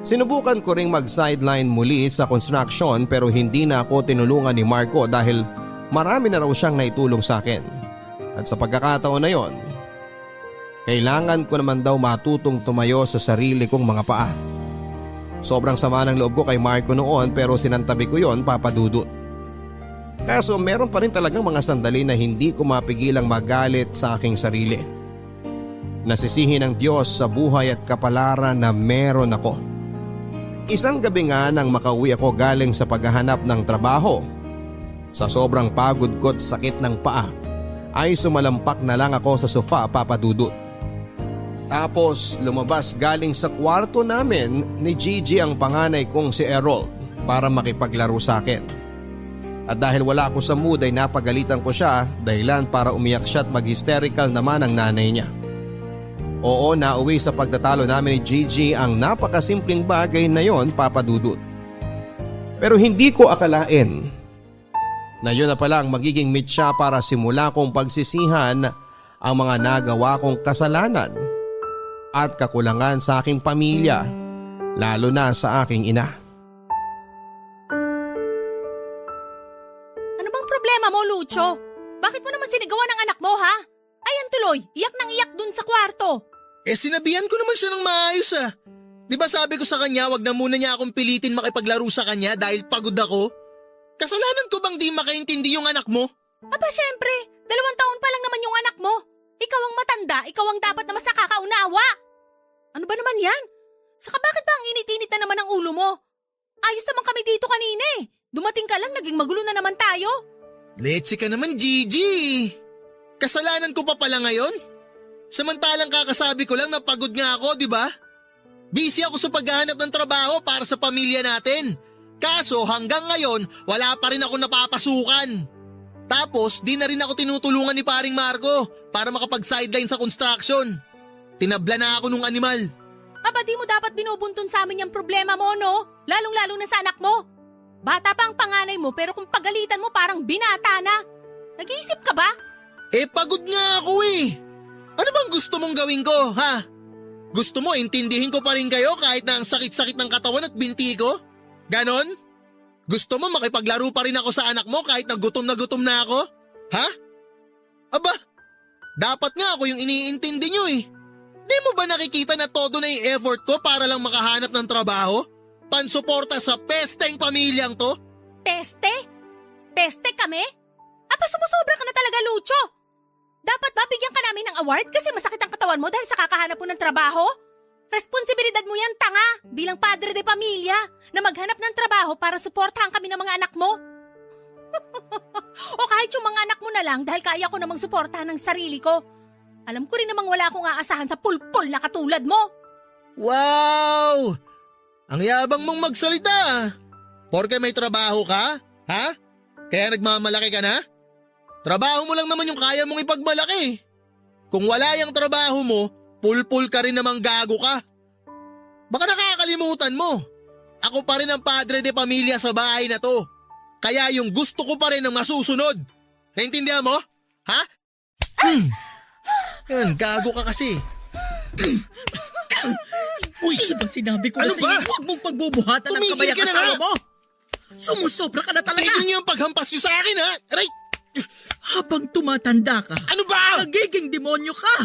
Sinubukan ko ring mag-sideline muli sa construction pero hindi na ako tinulungan ni Marco dahil marami na raw siyang naitulong sa akin. At sa pagkakataon na yon, kailangan ko naman daw matutong tumayo sa sarili kong mga paa. Sobrang sama ng loob ko kay Marco noon pero sinantabi ko yon, papadudot. Kaso meron pa rin talagang mga sandali na hindi ko mapigilang magalit sa aking sarili. Nasisihin ng Diyos sa buhay at kapalaran na meron ako. Isang gabi nga nang makauwi ako galing sa paghahanap ng trabaho, sa sobrang pagod ko at sakit ng paa, ay sumalampak na lang ako sa sofa, papadudot. Tapos lumabas galing sa kwarto namin ni Gigi ang panganay kong si Errol para makipaglaro sa akin. At dahil wala ako sa mood ay napagalitan ko siya dahilan para umiyak siya at mag-hysterical naman ang nanay niya. Oo, nauwi sa pagtatalo namin ni Gigi ang napakasimpleng bagay na yon, papadudot. Pero hindi ko akalain na yun na pala ang magiging mitya para simula kong pagsisihan ang mga nagawa kong kasalanan at kakulangan sa aking pamilya, lalo na sa aking ina. Ano bang problema mo, Lucho? Bakit mo naman sinigawan ng anak mo, ha? Ayan tuloy, iyak nang iyak dun sa kwarto. Sinabihan ko naman siya ng maayos ah. Di ba sabi ko sa kanya wag na muna niya akong pilitin makipaglaro sa kanya dahil pagod ako? Kasalanan ko bang di makaintindi yung anak mo? Aba syempre, 2 taon pa lang naman yung anak mo. Ikaw ang matanda, ikaw ang dapat na mas nakakaunawa. Ano ba naman yan? Saka bakit ba ang init-init na naman ang ulo mo? Ayos naman kami dito kanina eh. Dumating ka lang, naging magulo na naman tayo. Leche ka naman, Gigi. Kasalanan ko pa pala ngayon? Samantalang kakasabi ko lang na pagod nga ako, di ba? Busy ako sa paghahanap ng trabaho para sa pamilya natin. Kaso hanggang ngayon, wala pa rin ako napapasukan. Tapos di na rin ako tinutulungan ni paring Marco para makapag-sideline sa construction. Tinabla na ako nung animal. Aba di mo dapat binubuntun sa amin yung problema mo, no? Lalong-lalo na sa anak mo. Bata pa ang panganay mo pero kung pagalitan mo parang binata na. Nag-iisip ka ba? Pagod nga ako eh. Ano bang gusto mong gawin ko, ha? Gusto mo intindihin ko pa rin kayo kahit na ang sakit-sakit ng katawan at binti ko? Ganon? Gusto mo makipaglaro pa rin ako sa anak mo kahit na gutom na ako? Ha? Aba, dapat nga ako yung iniintindi nyo eh. Di mo ba nakikita na todo na yung effort ko para lang makahanap ng trabaho? Pansuporta sa pesteng pamilyang to? Peste? Peste kami? Apa sumusobra ka na talaga, Lucho? Dapat ba bigyan ka namin ng award kasi masakit ang katawan mo dahil sa kakahanap mo ng trabaho? Responsibilidad mo yan, tanga, bilang padre de pamilya na maghanap ng trabaho para suportahan kami ng mga anak mo. O kahit yung mga anak mo na lang dahil kaya ko namang suportahan ng sarili ko. Alam ko rin namang wala akong aasahan sa pulpol na katulad mo. Wow! Ang yabang mong magsalita ah. Porke may trabaho ka? Ha? Kaya nagmamalaki ka na? Trabaho mo lang naman yung kaya mong ipagmalaki. Kung wala yung trabaho mo, pulpul ka rin namang gago ka. Baka nakakalimutan mo. Ako pa rin ang padre de pamilya sa bahay na to. Kaya yung gusto ko pa rin ang masusunod. Naintindihan mo? Ha? Yan, gago ka kasi. Uy! Di ba sinabi ko Ano na sa ba? iyo, huwag mong pagbubuhatan ng Tumigil kabayang ka na asawa nga! mo? Sumusobra ka na talaga! Tigil niyo ang paghampas niyo sa akin ha? Aray! Habang tumatanda ka, Ano ba? nagiging demonyo ka!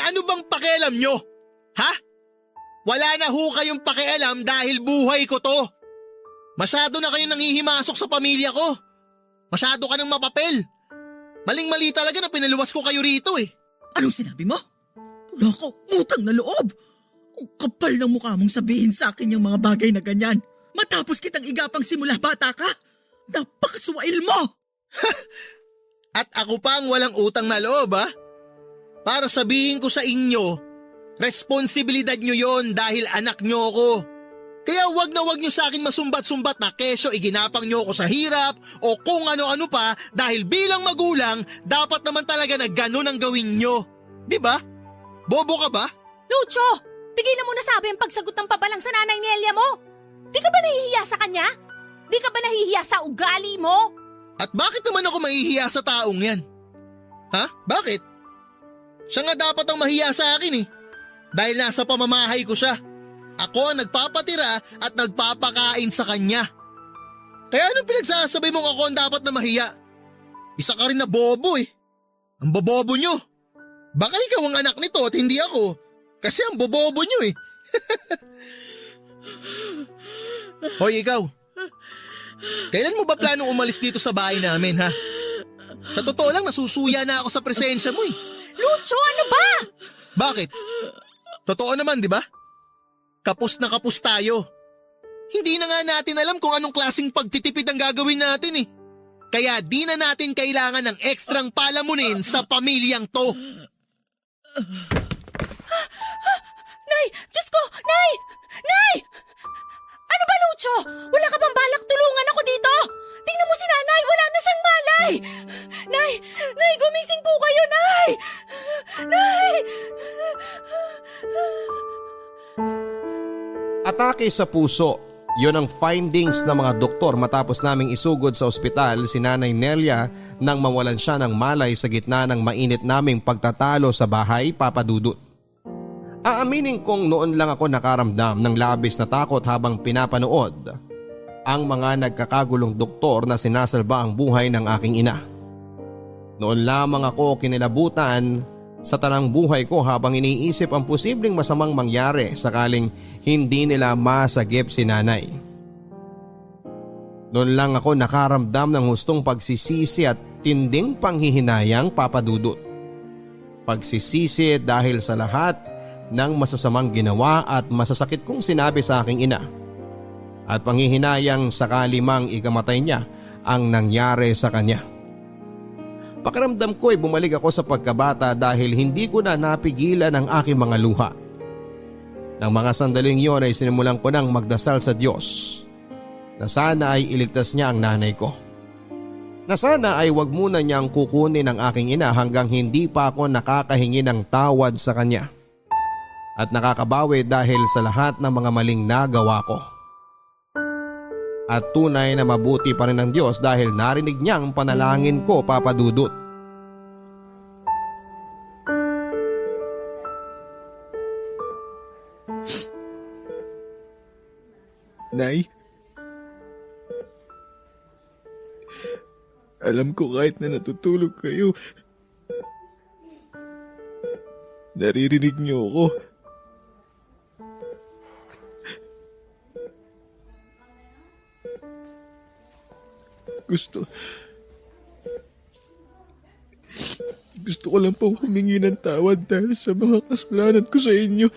Ano bang pakialam nyo? Ha? Wala na ho kayong pakialam dahil buhay ko to. Masyado na kayong nangihimasok sa pamilya ko. Masyado ka ng mapapel. Maling-mali talaga na pinaluwas ko kayo rito eh. Anong sinabi mo? Wala ka utang na loob! Ang kapal ng mukha mong sabihin sa akin yung mga bagay na ganyan. Matapos kitang igapang simula bata ka, napakasuwail mo! At ako pa ang walang utang na loob ha? Para sabihin ko sa inyo, responsibilidad nyo yon dahil anak nyo ako. Kaya wag na wag nyo sa akin masumbat-sumbat na kesyo iginapang nyo ako sa hirap o kung ano-ano pa dahil bilang magulang, dapat naman talaga na ganun ang gawin nyo. Diba? Bobo ka ba? Lucho, tigilan mo na sabi ang pagsagot ng pabalang sa nanay ni Elia mo. Di ka ba nahihiya sa kanya? Di ka ba nahihiya sa ugali mo? At bakit naman ako mahihiya sa taong yan? Ha? Bakit? Siya nga dapat ang mahiya sa akin eh. Dahil nasa pamamahay ko siya. Ako ang nagpapatira at nagpapakain sa kanya. Kaya anong pinagsasabi mong ako ang dapat na mahiya? Isa ka rin na bobo eh. Ang bobobo nyo. Baka ikaw ang anak nito at hindi ako. Kasi ang bobobo nyo eh. Hoy ikaw. Kailan mo ba planong umalis dito sa bahay namin ha? Sa totoo lang nasusuya na ako sa presensya mo eh. Lucho, ano ba? Bakit? Totoo naman di ba? Kapos na kapos tayo. Hindi na nga natin alam kung anong klaseng pagtitipid ang gagawin natin eh. Kaya di na natin kailangan ng ekstrang palamunin sa pamilyang to. Nay! Diyos ko! Nay! Nay! Ano ba, Lucho? Wala ka bang balak tulungan ako dito? Tingnan mo si nanay! Wala na siyang malay! Nay! Nay! Gumising po kayo, Nay! Nay! Atake sa puso, yun ang findings ng mga doktor matapos naming isugod sa ospital si Nanay Nelia nang mawalan siya ng malay sa gitna ng mainit naming pagtatalo sa bahay, Papa Dudut. Aaminin kong noon lang ako nakaramdam ng labis na takot habang pinapanood ang mga nagkakagulong doktor na sinasalba ang buhay ng aking ina. Noon lamang ako kinilabutan sa tanang buhay ko habang iniisip ang posibleng masamang mangyari sakaling hindi nila masagip si nanay. Noon lang ako nakaramdam ng hustong pagsisisi at tinding panghihinayang, Papa Dudut. Pagsisisi dahil sa lahat ng masasamang ginawa at masasakit kong sinabi sa aking ina. At panghihinayang sakali mang ikamatay niya ang nangyari sa kanya. Pakiramdam ko ay bumalik ako sa pagkabata dahil hindi ko na napigilan ang aking mga luha. Nang mga sandaling yon ay sinimulan ko nang magdasal sa Diyos na sana ay iligtas niya ang nanay ko. Na sana ay wag muna niyang kukunin ang aking ina hanggang hindi pa ako nakakahingi ng tawad sa kanya. At nakakabawi dahil sa lahat ng mga maling nagawa ko. At tunay na mabuti pa rin ang Diyos dahil narinig niyang panalangin ko, Papa Dudut. Nay? Alam ko kahit na natutulog kayo, naririnig niyo ako. Gusto ko lang pong humingi ng tawad dahil sa mga kasalanan ko sa inyo.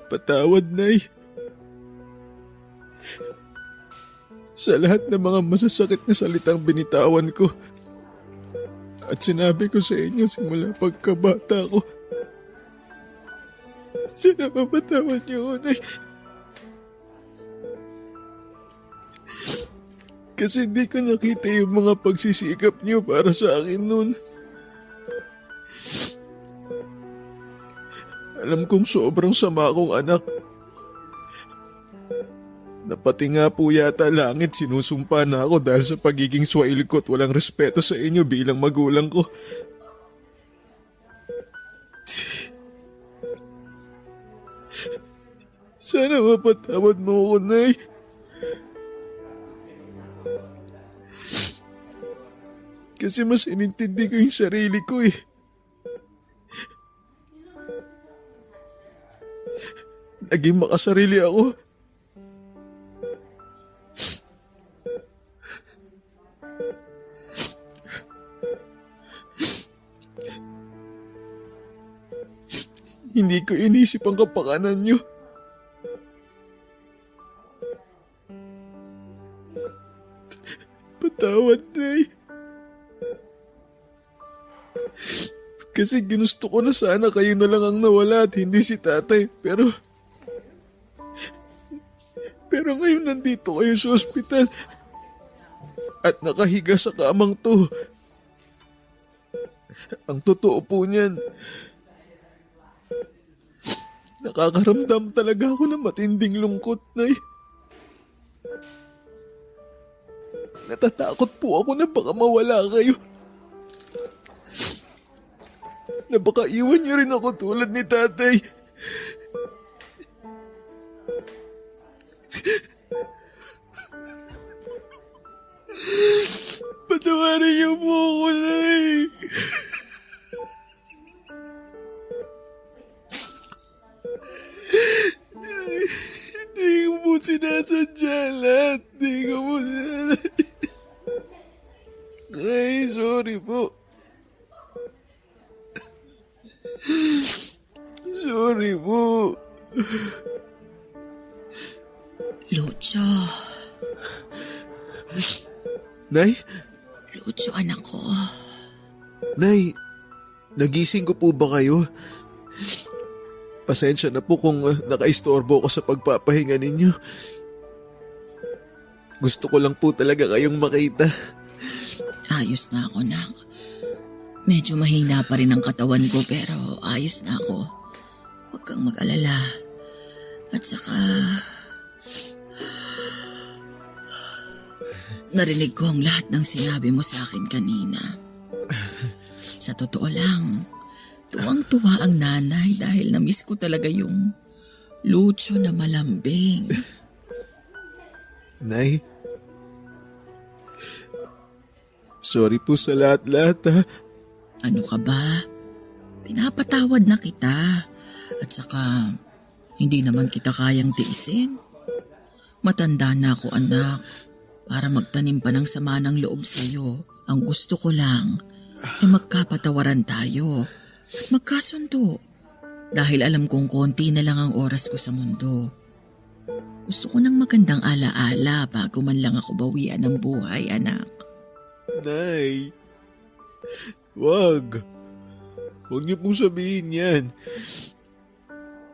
Patawad, Nay. Sa lahat ng mga masasakit na salitang binitawan ko at sinabi ko sa inyo simula pagkabata ko. Sana mapatawad niyo ako, Nay. Kasi hindi ko nakita yung mga pagsisikap niyo para sa akin noon. Alam kong sobrang sama akong anak. Na pati nga po yata langit sinusumpa na ako dahil sa pagiging swail ko at walang respeto sa inyo bilang magulang ko. Sana mapatawad mo ako, Nay. Kasi mas inintindi ko yung sarili ko eh. Naging makasarili ako. Hindi ko inisip ang kapakanan niyo. Patawad, Nay. Kasi ginusto ko na sana kayo na lang ang nawala at hindi si tatay. Pero ngayon nandito kayo sa ospital at nakahiga sa kamang to. Ang totoo po niyan, nakakaramdam talaga ako ng matinding lungkot, Nay. Natatakot po ako na baka mawala kayo. Na baka iwan niyo rin ako tulad ni tatay. Patawarin niyo po ako, Nay. Hindi ko po sinasadya lahat. Hindi ko po sinasadya. Ay, sorry po. Sorry po. Lucho. Nay? Lucho, anak ko. Nay, nagising ko po ba kayo? Pasensya na po kung nakaistorbo ko sa pagpapahinga ninyo. Gusto ko lang po talaga kayong makita. Ayos na ako, nak. Medyo mahina pa rin ang katawan ko pero ayos na ako. Huwag kang mag-alala. At saka... narinig ko ang lahat ng sinabi mo sa akin kanina. Sa totoo lang, tuwang-tuwa ang nanay dahil na-miss ko talaga yung Lucho na malambing. Nay, sorry po sa lahat-lahat ha. Ano ka ba? Pinapatawad na kita. At saka, hindi naman kita kayang tiisin. Matanda na ako, anak, para magtanim pa ng sama ng loob sa'yo. Ang gusto ko lang ay magkapatawaran tayo. Magkasundo. Dahil alam kong konti na lang ang oras ko sa mundo. Gusto ko ng magandang alaala bago man lang ako bawian ng buhay, anak. Nay, wag. Huwag niyo pong sabihin yan.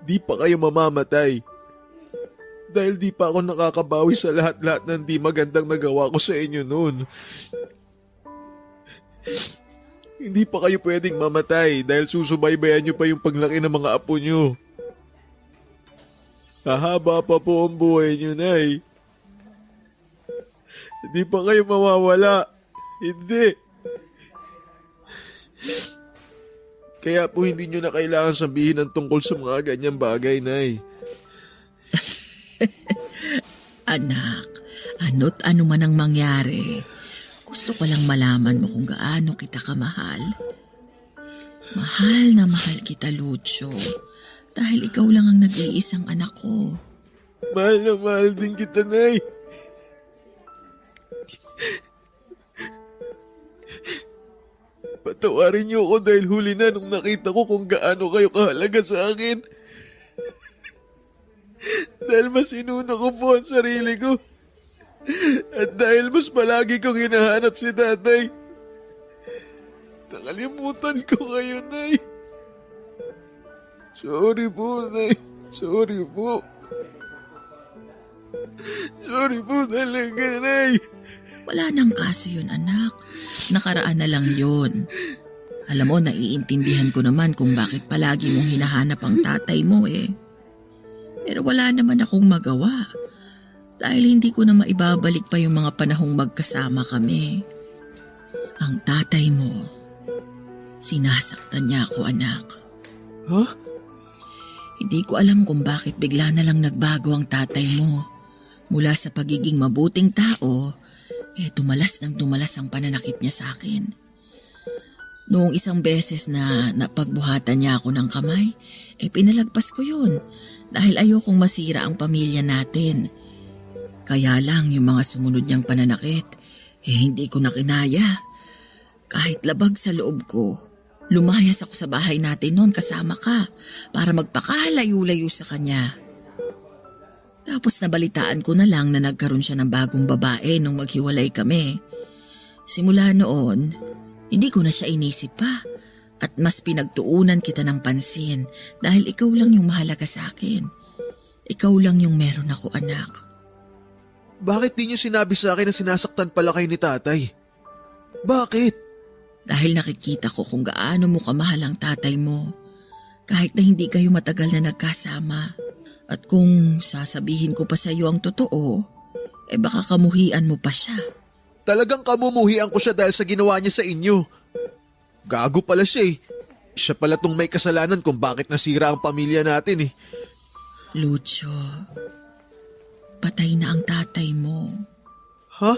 Di pa kayo mamamatay. Dahil di pa ako nakakabawi sa lahat-lahat ng di magandang nagawa ko sa inyo noon. Hindi pa kayo pwedeng mamatay dahil susubaybayan niyo pa yung paglaki ng mga apo niyo. Hahaba pa po ang buhay niyo, Nay. Hindi pa kayo mawawala. Hindi. Kaya po hindi nyo na kailangan sabihin ang tungkol sa mga ganyang bagay, Nay. Anak, ano't ano man ang mangyari, gusto ko lang malaman mo kung gaano kita kamahal. Mahal na mahal kita, Lucio. Dahil ikaw lang ang nag-iisang anak ko. Mahal na mahal din kita, Nay. Patawarin niyo ako dahil huli na nung nakita ko kung gaano kayo kahalaga sa akin. Dahil mas inuna ko po ang sarili ko. At dahil mas palagi kong hinahanap si tatay. Nakalimutan ko kayo, Nay. Sorry po, Nay. Sorry po. Sorry po talaga, Nay. Wala nang kaso yun, anak. Nakaraan na lang yun. Alam mo, naiintindihan ko naman kung bakit palagi mong hinahanap ang tatay mo eh. Pero wala naman akong magawa. Dahil hindi ko na maibabalik pa yung mga panahong magkasama kami. Ang tatay mo, sinasaktan niya ako, anak. Huh? Hindi ko alam kung bakit bigla na lang nagbago ang tatay mo. Mula sa pagiging mabuting tao, tumalas ng tumalas ang pananakit niya sa akin. Noong isang beses na napagbuhatan niya ako ng kamay, pinalagpas ko yun dahil ayokong masira ang pamilya natin. Kaya lang yung mga sumunod niyang pananakit, hindi ko na kinaya. Kahit labag sa loob ko, lumayas ako sa bahay natin noon kasama ka para magpakalayo-layo sa kanya. Tapos nabalitaan ko na lang na nagkaroon siya ng bagong babae nung maghiwalay kami. Simula noon, hindi ko na siya inisip pa at mas pinagtuunan kita ng pansin dahil ikaw lang yung mahalaga sa akin. Ikaw lang yung meron ako, anak. Bakit di niyo sinabi sa akin na sinasaktan pala kayo ni tatay? Bakit? Dahil nakikita ko kung gaano mo kamahal ang tatay mo kahit na hindi kayo matagal na nagkasama. At kung sasabihin ko pa sa iyo ang totoo, baka kamuhian mo pa siya. Talagang kamumuhian ko siya dahil sa ginawa niya sa inyo. Gago pala siya eh. Siya pala tong may kasalanan kung bakit nasira ang pamilya natin eh. Lucio, patay na ang tatay mo. Ha?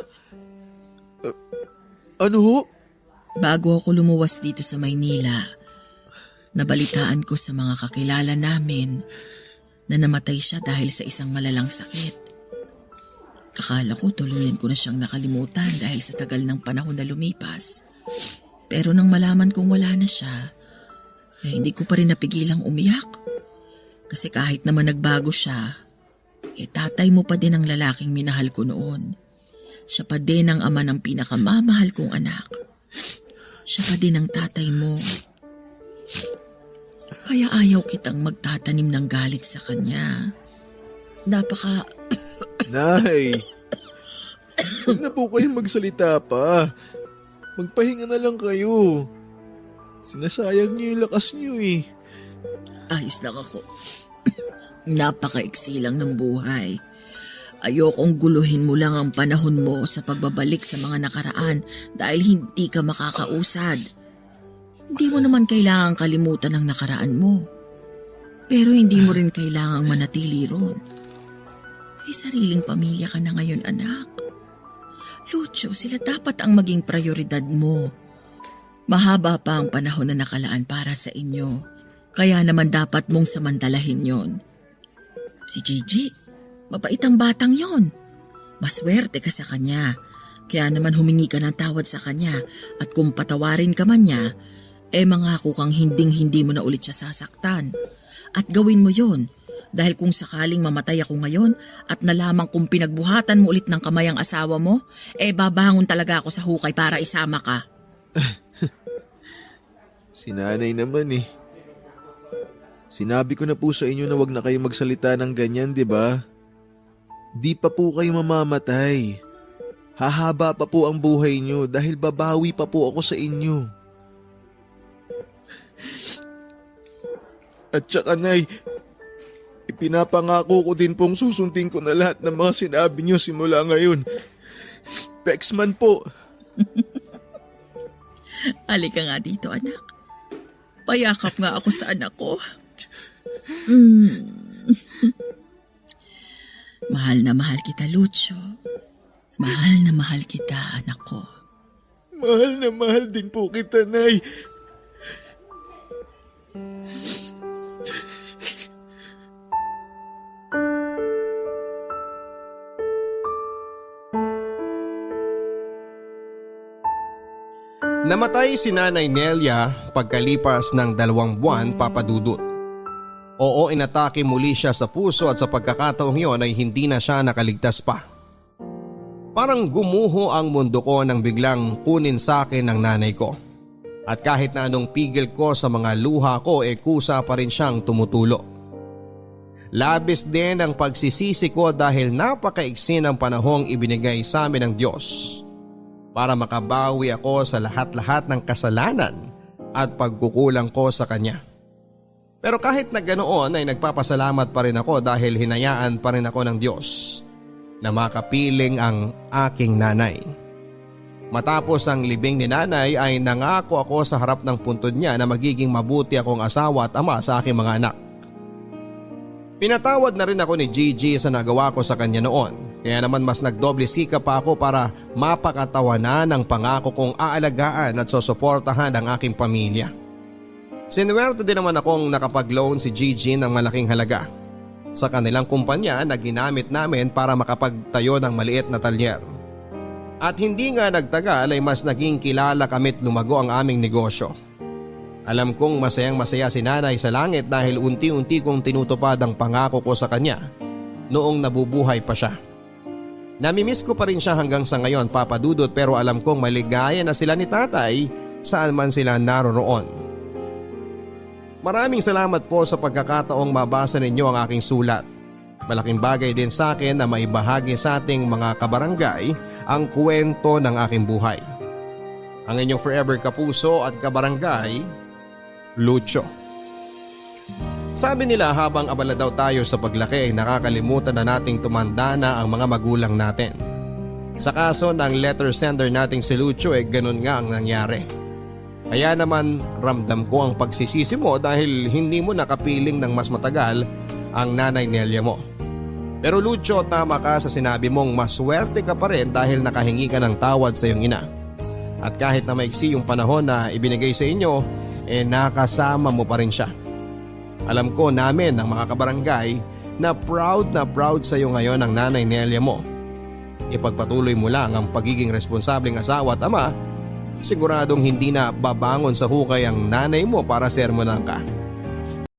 Ano ho? Bago ako lumuwas dito sa Maynila, nabalitaan ko sa mga kakilala namin na namatay siya dahil sa isang malalang sakit. Akala ko tuluyan ko na siyang nakalimutan dahil sa tagal ng panahon na lumipas. Pero nang malaman kong wala na siya, hindi ko pa rin napigilang umiyak. Kasi kahit naman nagbago siya, tatay mo pa din ang lalaking minahal ko noon. Siya pa din ang ama ng pinakamamahal kong anak. Siya pa din ang tatay mo. Kaya ayaw kitang magtatanim ng galit sa kanya. Nay, huwag na po kayong magsalita pa. Magpahinga na lang kayo. Sinasayang niyo yung lakas niyo eh. Ayos lang ako. Napakaiksi lang ng buhay. Ayokong guluhin mo lang ang panahon mo sa pagbabalik sa mga nakaraan dahil hindi ka makakausad. Hindi mo naman kailangang kalimutan ang nakaraan mo. Pero hindi mo rin kailangang manatili ron. May sariling pamilya ka na ngayon, anak. Lucio, sila dapat ang maging prioridad mo. Mahaba pa ang panahon na nakalaan para sa inyo. Kaya naman dapat mong samantalahin yon. Si Gigi, mabait ang batang yon. Maswerte ka sa kanya. Kaya naman humingi ka ng tawad sa kanya. At kung patawarin ka man niya, mangako kang hinding-hindi mo na ulit siya sasaktan. At gawin mo yon. Dahil kung sakaling mamatay ako ngayon at nalaman kong pinagbuhatan mo ulit ng kamay ang asawa mo, babangon talaga ako sa hukay para isama ka. Si nanay naman eh. Sinabi ko na po sa inyo na wag na kayo magsalita ng ganyan, di ba? Di pa po kayo mamamatay. Hahaba pa po ang buhay nyo dahil babawi pa po ako sa inyo. At saka, Nay, ipinapangako ko din pong susundin ko na lahat ng mga sinabi niyo simula ngayon. Pexman po. Halika nga dito, anak. Payakap nga ako sa anak ko. Mm. Mahal na mahal kita, Lucio. Mahal na mahal kita, anak ko. Mahal na mahal din po kita, Nay. Namatay si Nanay Nelia pagkalipas ng 2 buwan, Papa Dudut. Oo, inatake muli siya sa puso at sa pagkakataong yon ay hindi na siya nakaligtas pa. Parang gumuho ang mundo ko nang biglang kunin sa akin ng nanay ko. At kahit na anong pigil ko sa mga luha ko kusa pa rin siyang tumutulo. Labis din ang pagsisisi ko dahil napakaiksi ng panahong ibinigay sa amin ng Diyos para makabawi ako sa lahat-lahat ng kasalanan at pagkukulang ko sa Kanya. Pero kahit na ganoon ay nagpapasalamat pa rin ako dahil hinayaan pa rin ako ng Diyos na makapiling ang aking nanay. Matapos ang libing ni nanay ay nangako ako sa harap ng puntod niya na magiging mabuti akong asawa at ama sa aking mga anak. Pinatawad na rin ako ni Gigi sa nagawa ko sa kanya noon, kaya naman mas nagdoble sikap pa ako para mapakatawanan ang pangako kong aalagaan at susuportahan ang aking pamilya. Sinuwerte din naman akong nakapag-loan si Gigi ng malaking halaga sa kanilang kumpanya na ginamit namin para makapagtayo ng maliit na talyer. At hindi nga nagtagal ay mas naging kilala kami't lumago ang aming negosyo. Alam kong masayang-masaya si nanay sa langit dahil unti-unti kong tinutupad ang pangako ko sa kanya noong nabubuhay pa siya. Namimiss ko pa rin siya hanggang sa ngayon, Papa Dudut, pero alam kong maligaya na sila ni tatay saan man sila naroroon. Maraming salamat po sa pagkakataong mabasa ninyo ang aking sulat. Malaking bagay din sa akin na maibahagi sa ating mga kabarangay ang kwento ng aking buhay. Ang inyong forever kapuso at kabarangay, Lucio. Sabi nila habang abala daw tayo sa paglaki ay nakakalimutan na nating tumanda na ang mga magulang natin. Sa kaso ng letter sender nating si Lucio ganun nga ang nangyari. Kaya naman ramdam ko ang pagsisisi mo dahil hindi mo nakapiling ng mas matagal ang Nanay Nelia mo. Pero Lucio, tama ka sa sinabi mong maswerte ka pa rin dahil nakahingi ka ng tawad sa iyong ina. At kahit na maiksi yung panahon na ibinigay sa inyo, nakasama mo pa rin siya. Alam ko namin ng mga kabarangay na proud sa iyo ngayon ang Nanay Nelia mo. Ipagpatuloy mo lang ang pagiging responsableng asawa at ama. Siguradong hindi na babangon sa hukay ang nanay mo para sermonan ka.